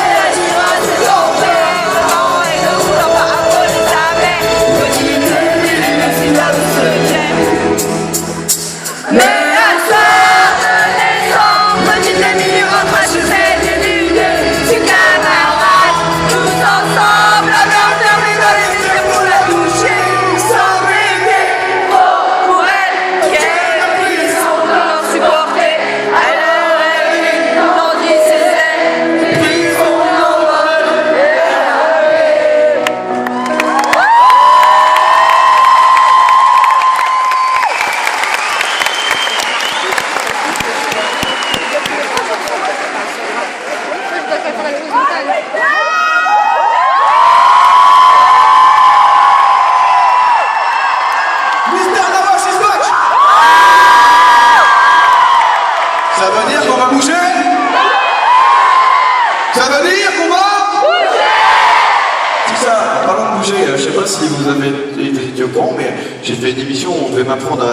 Elle dira ses enfants et ne voulant pas appeler sa mère. Petite fille, merci pas de secret. Mais à soir de décembre, petite amie rentre à chevet des lunes. Ses camarades, tous ensemble, avaient enfermé dans les yeux pour la toucher. Sans rêver, oh, pour elle, qui avait pris son corps supporté. Elle aurait vu, tandis ses ailes, pris son envol. Mister Navache is back. Ça veut dire qu'on va bouger? Ça veut dire qu'on va bouger? C'est ça, en parlant de bouger, je sais pas si vous avez été au courant, mais j'ai fait une émission où on devait m'apprendre à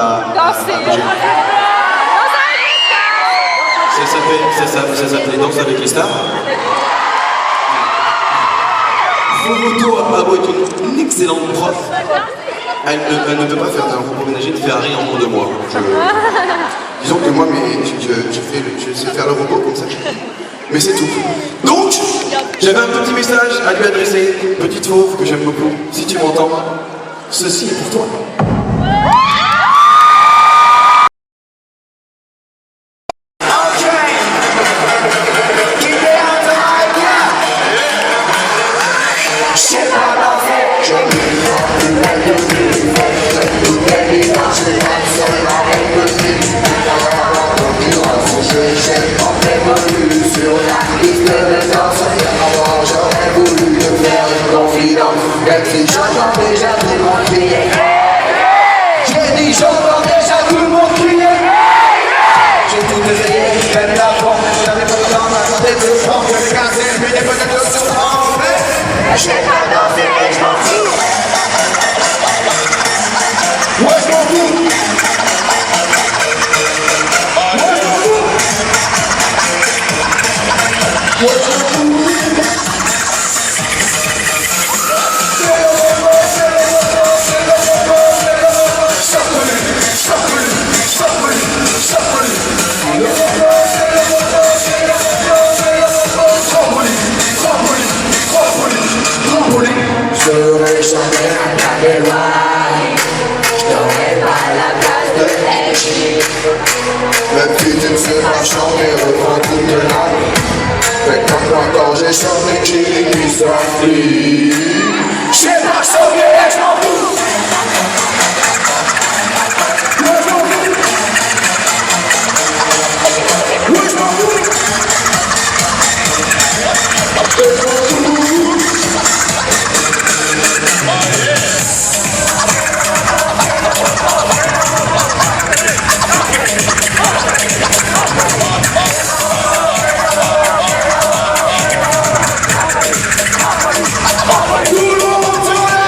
bouger. Ça s'appelait Danse avec les stars. Fomoto Ababo est une excellente prof. Elle ne peut pas faire un propos ménager de Ferrari en moins de moi. Disons que moi, je sais faire le robot comme ça. Mais c'est tout. Donc, j'avais un petit message à lui adresser. Petite fauve que j'aime beaucoup. Si tu m'entends, ceci est pour toi. Même si tu ne sais pas chanter, reprends toute l'âme. Mais quand j'ai chanté, j'ai dit qu'il soit free. J'ai pas chanté, je m'en fous. Tout le monde sur la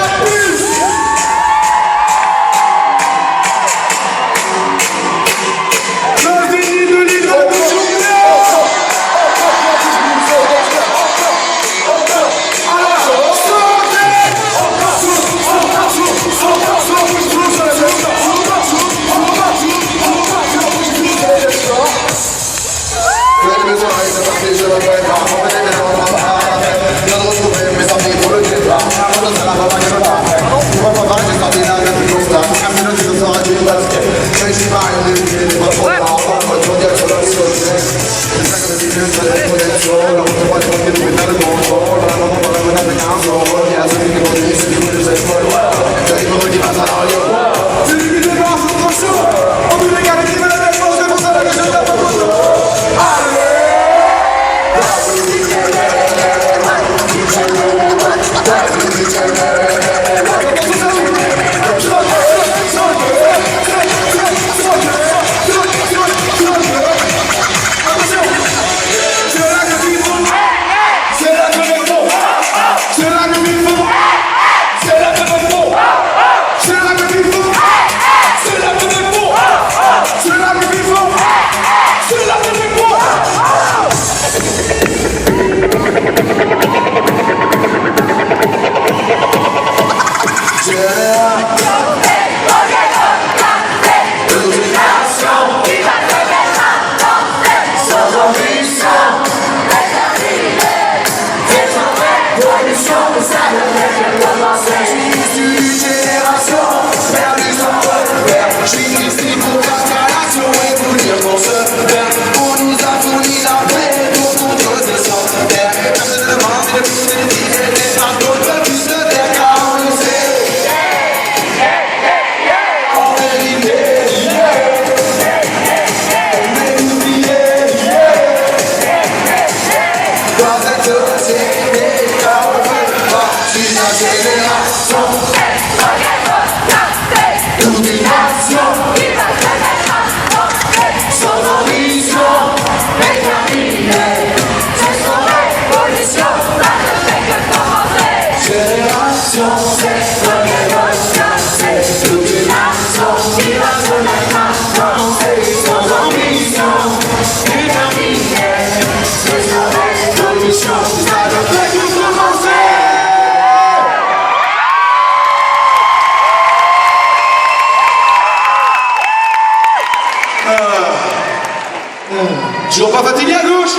Toujours pas fatigué à gauche?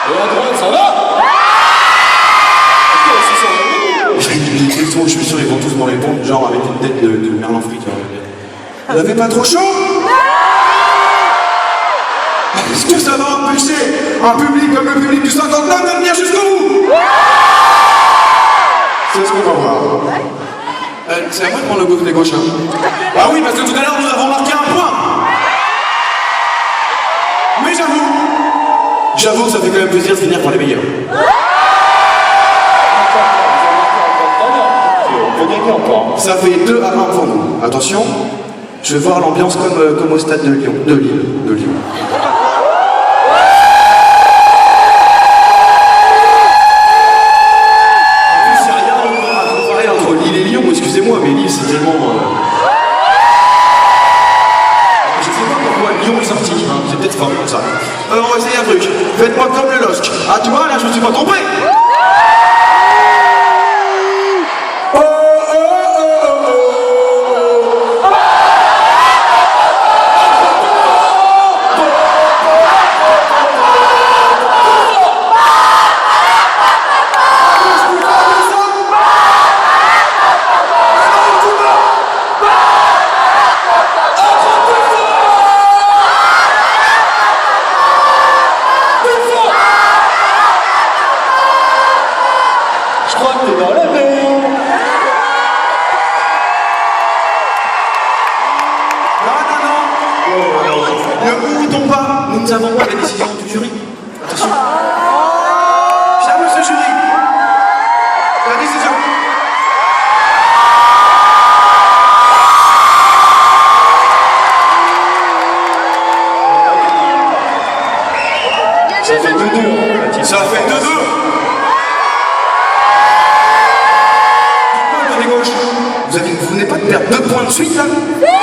Et à droite, ça va? Les questions, je suis sûr, ils vont tous me répondre, genre avec une tête de Merlin Fric. Vous n'avez pas trop chaud? Est-ce que ça va empêcher un public comme le public du 59 de venir jusqu'au bout? C'est ce qu'on va voir. C'est à moi de prendre le côté gauche, hein? Ah oui, parce que tout à l'heure, nous avons marqué un point. Mais j'avoue que ça fait quand même plaisir de finir pour les meilleurs. On peut gagner encore. Ça fait 2 à 1 pour nous. Attention, je vais voir l'ambiance comme au stade de Lyon. De Lyon. C'est rien à comparer entre Lille et Lyon, excusez-moi, mais Lille c'est tellement... Je sais pas pourquoi Lyon est sorti, hein. C'est peut-être pas comme ça. On va essayer un truc. Faites-moi comme le LOSC. Ah tu vois, là je me suis pas trompé. Nous avons la décision du jury. Attention. Cher monsieur jury. La décision. Ça fait 2-2. Ça fait 2-2. Dites-moi, côté gauche, vous venez pas de perdre 2 points de suite là?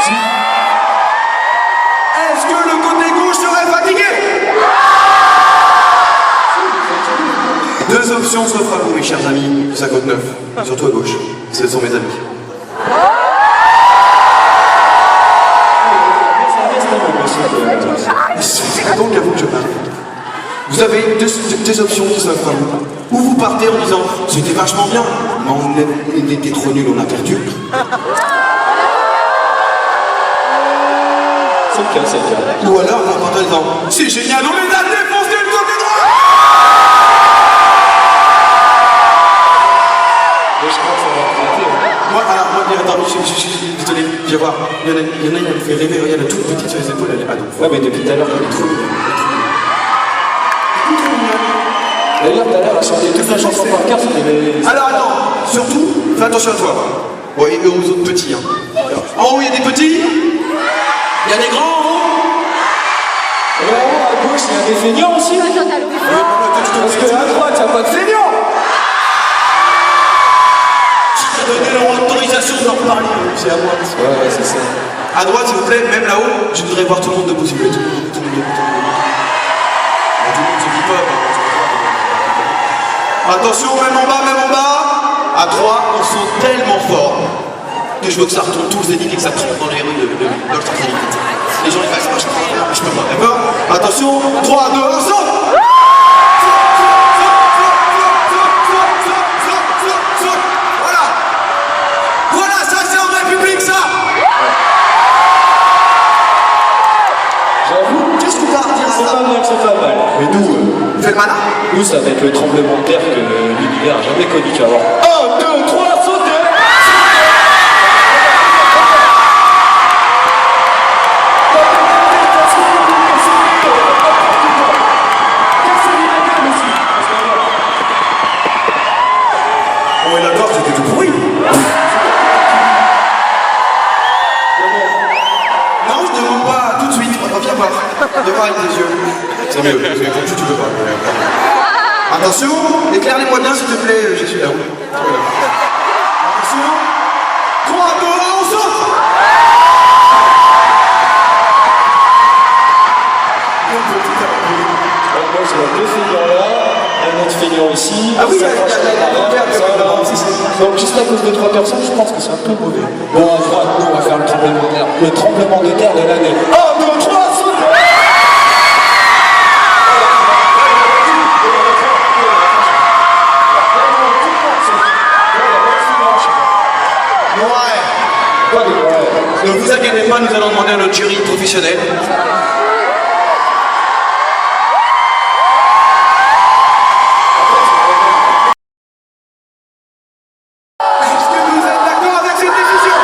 Si. Est-ce que le côté gauche serait fatigué? 2 options s'offrent à vous, mes chers amis du 59, surtout à gauche. Ce sont mes amis. C'est donc à vous que je parle. Vous avez 2 options qui s'offrent à vous. Ou vous partez en disant c'était vachement bien, mais on était trop nuls, on a perdu. C'est le cas, c'est le cas. Ou alors on part en disant c'est génial, on les a défoncés le côté droit. Mais je crois que ça va éclater. Moi, attends, je suis désolé, je vais voir. Il y en a une, elle me fait rêver, regarde, elle est toute petite sur les épaules, elle est... Ah non. Ouais, mais depuis tout à l'heure, elle est trop mignonne. D'ailleurs, tout à l'heure, elle a chanté toute la chanson par cœur, c'était... Alors attends, surtout, fais attention à toi. Ouais, et aux autres petits. Hein. En haut, il y a des petits. Il y a des grands en haut. Et en haut, à gauche, il y a des feignants aussi. Parce que à droite, il n'y a pas de feignants. Donnez leur autorisation de leur parler, c'est à moi. Ouais, c'est ça. À droite, s'il vous plaît, même là-haut, je voudrais voir tout le monde debout, s'il vous plaît. Tout le monde se dit pas. Attention, même en bas, même en bas. À 3, on saute tellement fort que je veux que ça retourne tout le zénith et que ça tombe dans les rues de l'Australie. Les gens ils fassent pas, je peux pas, je peux pas, d'accord? Attention, 3, 2, 1, saute! Voilà! Voilà, ça c'est en République, ça! J'avoue, Qu'est-ce que t'as à dire à c'est ça? pas mal, c'est pas mal. Mais nous, Vous faites malin? nous, ça va être le tremblement de terre que l'univers n'a jamais connu, tu vas voir. 1, 2, 3, sautez! On est d'accord, c'était tout pourri. Non, je demande pas tout de suite, viens voir. Devant avec tes yeux. C'est mieux, comme tu veux pas. Attention, éclaire-les-moi bien s'il te plaît, Jésus là. Attention. 3, 2, 1, on saute! Moi, j'ai deux feignants là, un autre feignant ici. Ah oui, ça il y a penche là, donc juste à cause de 3 personnes, je pense que c'est un peu mauvais. Bon, à droite, nous, on va faire le tremblement de terre. Le tremblement de terre de l'année. 1, 2, 3, saute! Ne vous inquiétez pas, nous allons demander à notre jury professionnel. Est-ce que vous êtes d'accord avec cette décision?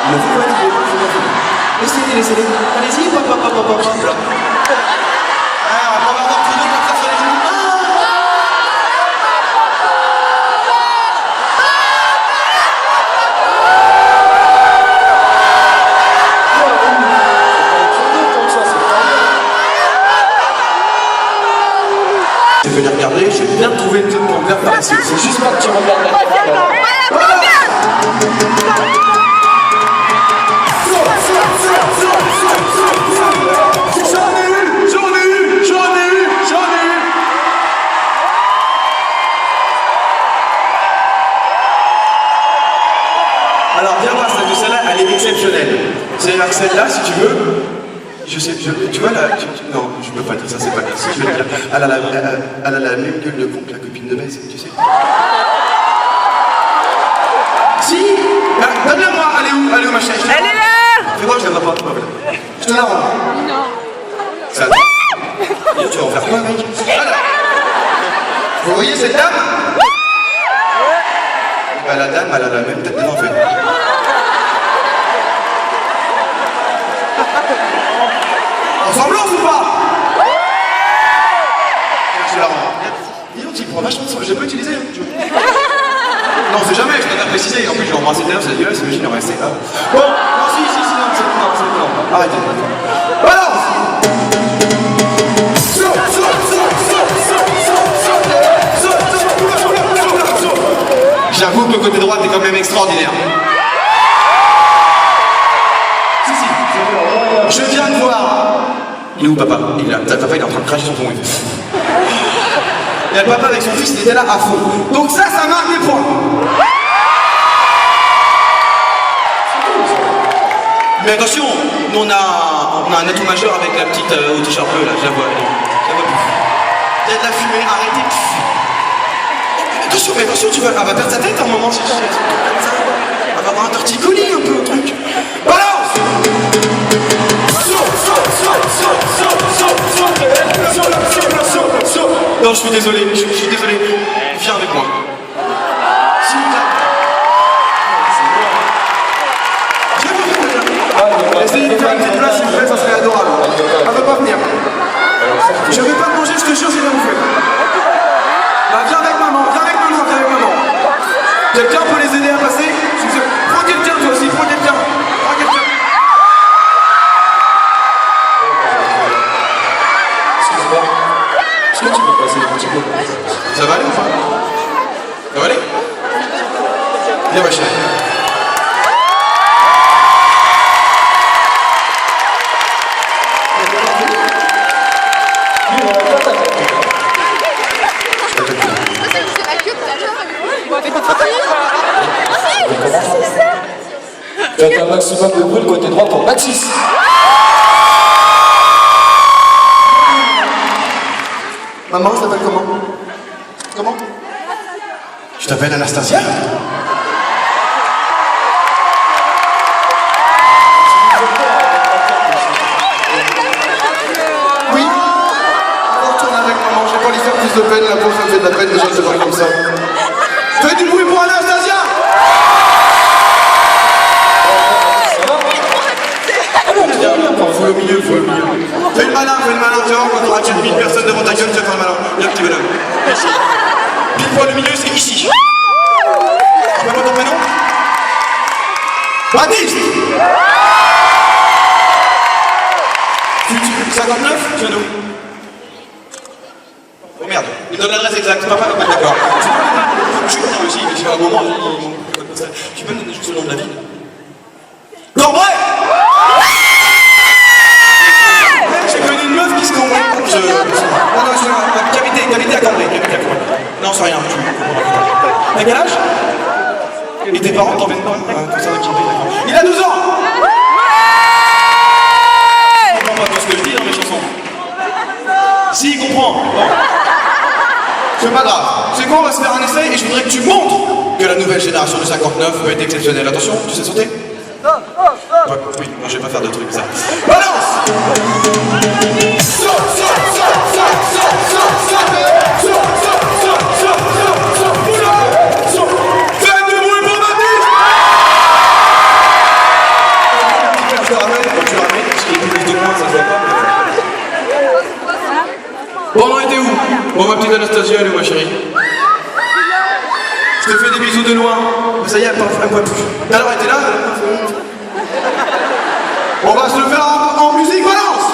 Ne vous validez pas, laissez-les, laissez-les. Allez-y, hop, hop, hop, hop, hop, hop, là. Alors, on va avoir tout le monde comme ça sur les genoux. Je vais venir regarder, je vais bien trouver une zone pour me faire passer. C'est juste pas que tu regardes la caméra. Alors viens voir celle-là, elle est exceptionnelle. C'est-à-dire que celle-là, si tu veux, tu vois là, non, je peux pas dire ça, c'est pas clair. Si je vais te dire, elle a la même gueule de con que la copine de Bess, tu sais. Si, donne-la moi, elle est où ma chaise? Elle est là! Fais voir, je la vois pas. Je te la rends. Non. Ça. Tu vas en faire quoi, mec? Voilà. Vous voyez cette dame? Bah, la dame, elle a la même tête de l'enfer. Ressemblance ou pas? Je la rends. Dis donc, tu prends vachement de soin. Je peux utiliser. Non, on sait jamais, je préfère préciser. En plus, je l'ai embrassé tout à l'heure, c'est dégueulasse, imagine, il en restait là. Bon, non, si, non, c'est arrêtez. Balance! J'avoue que le côté droit est quand même extraordinaire. Si. Je viens de voir. Il est où papa? Papa il est en train de cracher son pont. Il y a le papa avec son fils, il était là à fond. Donc ça marque des points. Mais attention, nous on a un atout majeur avec la petite au t-shirt bleu là, je la vois plus. Il y a de la fumée, arrêtez. Attention, tu vas, elle va perdre sa tête à un moment si tu fais un truc comme ça. Elle va avoir un torticolis un peu, un truc. Balance! Non, je suis désolé, viens avec moi. S'il vous plaît. Essayez de faire une petite place, s'il vous plaît, ça serait adorable. Elle ne veut pas venir. Je ne vais pas te manger, je te jure, j'ai bien bouffé. Bah, viens avec maman. Quelqu'un peut les aider à passer? Prends quelqu'un, toi aussi, prends quelqu'un. Excuse-moi. Est-ce que tu peux passer un petit peu? Ça va aller ou pas? Ouais, Viens ma chérie. C'est la queue tout à l'heure. Tu as un maximum de bruit côté droit pour Maxis. Maman, je t'appelle comment? Comment? Je t'appelle Anastasia? Oui. Retourne avec maman, je vais pas lui faire plus de peine, la pauvre, ça me fait de la peine déjà de se voir comme ça. Fais du bruit pour Anastasia! Faut le milieu, faut le milieu. Fais le malin, tu vois, quand tu auras 1000 personnes devant ta gueule, tu vas faire le malin. Viens, petit bonhomme. Merci. Pile poil le milieu, c'est ici. Rappelle-moi ton prénom. Baptiste. 59, tu viens d'où? Oh merde, il donne l'adresse exacte, papa n'a pas d'accord. Je suis connu aussi, mais j'ai un moment, tu peux me donner juste le nom de la ville? Cambrai. J'ai connu une meuf qui se Cambrai. Non, qui habitait à Cambrai. Non, c'est rien. T'as quel âge? Et tes parents t'emmènent pas concernant Cambrai, d'accord. Il a 12 ans. Il comprend pas tout ce que je dis dans mes chansons. Si, il comprend. Bon. C'est pas grave. C'est quoi, on va se faire un essai et je voudrais que tu montres que la nouvelle génération du 59 peut être exceptionnelle. Attention, tu sais sauter? Ouais, oui, moi je vais pas faire de trucs ça. Balance! Faites du bruit pour Baptiste! Je te ramène, quand tu le ramènes, parce qu'il est plus de loin, ça se voit pas. Bon, on était où? Bon, ma petite Anastasia, elle est où, ma chérie? Je te fais des bisous de loin. Ça y est, elle me voit plus. Alors, elle était là? On va se le faire en musique, balance!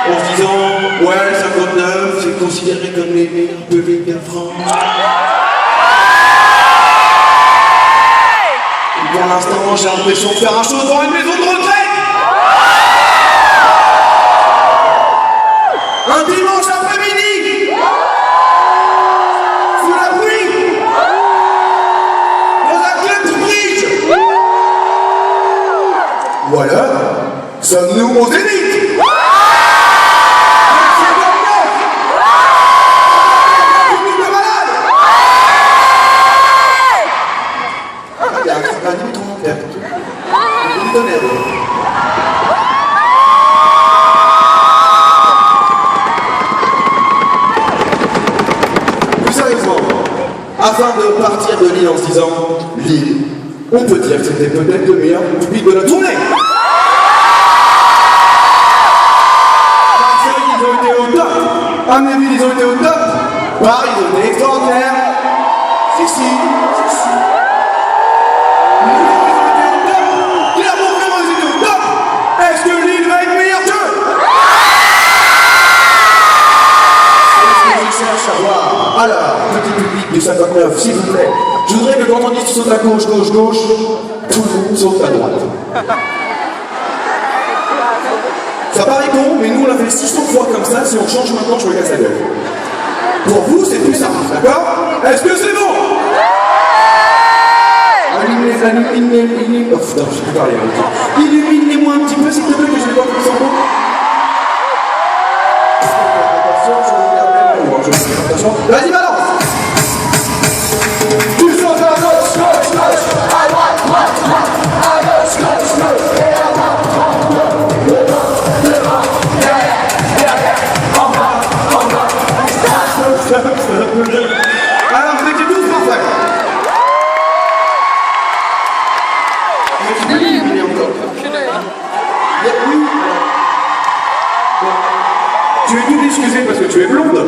en se disant ouais, le 59, c'est considéré comme les meilleurs publics de France. Et pour l'instant, j'ai l'impression de faire un show dans une maison de retraite. Un dimanche après-midi, sous la pluie, dans un club de bridge. Ou alors, sommes-nous au Zénith? Il y a un limite en tête. Plus sérieusement, afin de partir de Lille en se disant Lille, on peut dire que c'était peut-être le meilleur public de la tournée. Marseille, ils ont été au top. Amnéville, ils ont été au top. Paris, ils ont été extraordinaires. Si. Est-ce que Lille va être meilleur qu'eux? C'est ce que je cherche à voir. Alors, petit public du 59, s'il vous plaît, je voudrais que quand on dit tu sautes à gauche, tout le monde saute à droite. Ça paraît con, mais nous on l'a fait 600 fois comme ça, si on change maintenant, je me casse la gueule. Pour vous, c'est plus simple, d'accord? Est-ce que c'est bon? Illumine... Oh putain, je peux parler. Illumine-les-moi un petit peu, s'il te plaît, que je vais voir qu'ils sont bons. Attention, vas-y, balance. Tu sautes à gauche, à droite, à gauche, et à devant, derrière, en bas. Alors, vous étiez tous parfaits. Tu es tout excusé parce que tu es blonde.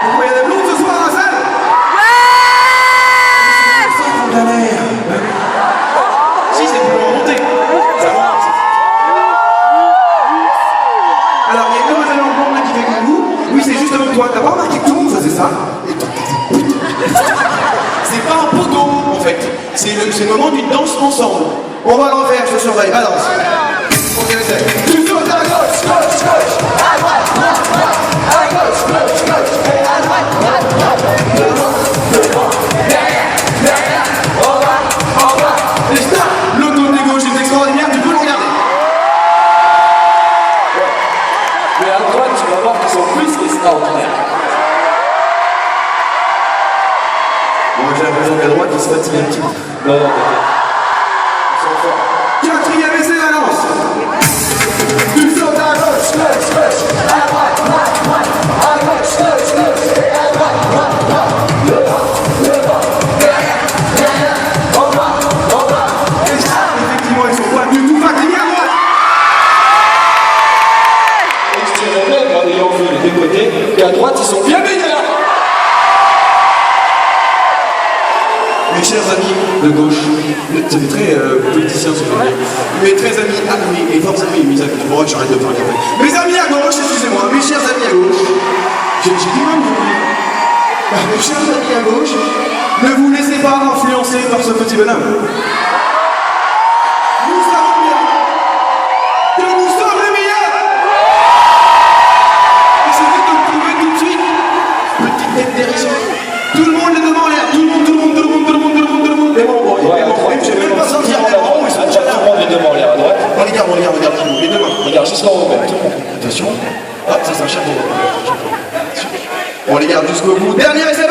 Pourquoi il y a des blondes ce soir à la salle? Ouais. Si, c'est pour remonter. Ça va. Alors, il y a une demoiselle en blonde qui fait comme vous. Oui, c'est juste avec toi. T'as pas remarqué que tout le monde faisait ça? C'est pas un pogo en fait, c'est le moment d'une danse ensemble. On va l'en faire, je te surveille, balance. On essaie. Tu sautes à gauche, à droite, à gauche, et à droite, devant, derrière, en bas. Et stop. Le côté gauche est extraordinaire, tu peux le regarder. Mais à droite, tu vas voir qu'ils sont plus extraordinaires. Moi j'ai l'impression qu'à droite il se fatigue un petit peu. Non. Quatrième essai, balance. Tu sautes à gauche, à droite, à gauche, et à droite, devant, derrière, en bas. Et ça, effectivement, ils sont pas du tout fatigués à droite. Et je dirais même, en ayant vu les deux côtés, qu'à droite, ils sont bien meilleurs. Mes chers amis de gauche, ça fait très politicien ce que je veux dire, mes très amis, et forts amis, mes amis, bon, j'arrête de parler après. Mes amis à gauche, excusez-moi, mes chers amis à gauche, j'ai dit même mes chers amis à gauche, ne vous laissez pas influencer par ce petit bonhomme. Nous savons bien que nous sommes les meilleurs. Et c'est de le prouver tout de suite. Petite tête dérision. Tout le monde est devant l'air, tout le monde. Les membres, je vais même pas sentir les membres, ils sont déjà là. Tout le monde est devant l'air à droite. Regarde, les deux mains. Regarde, jusqu'en haut, même. Attention. Ah, ça c'est un chapeau. On les garde jusqu'au bout. Dernier essai.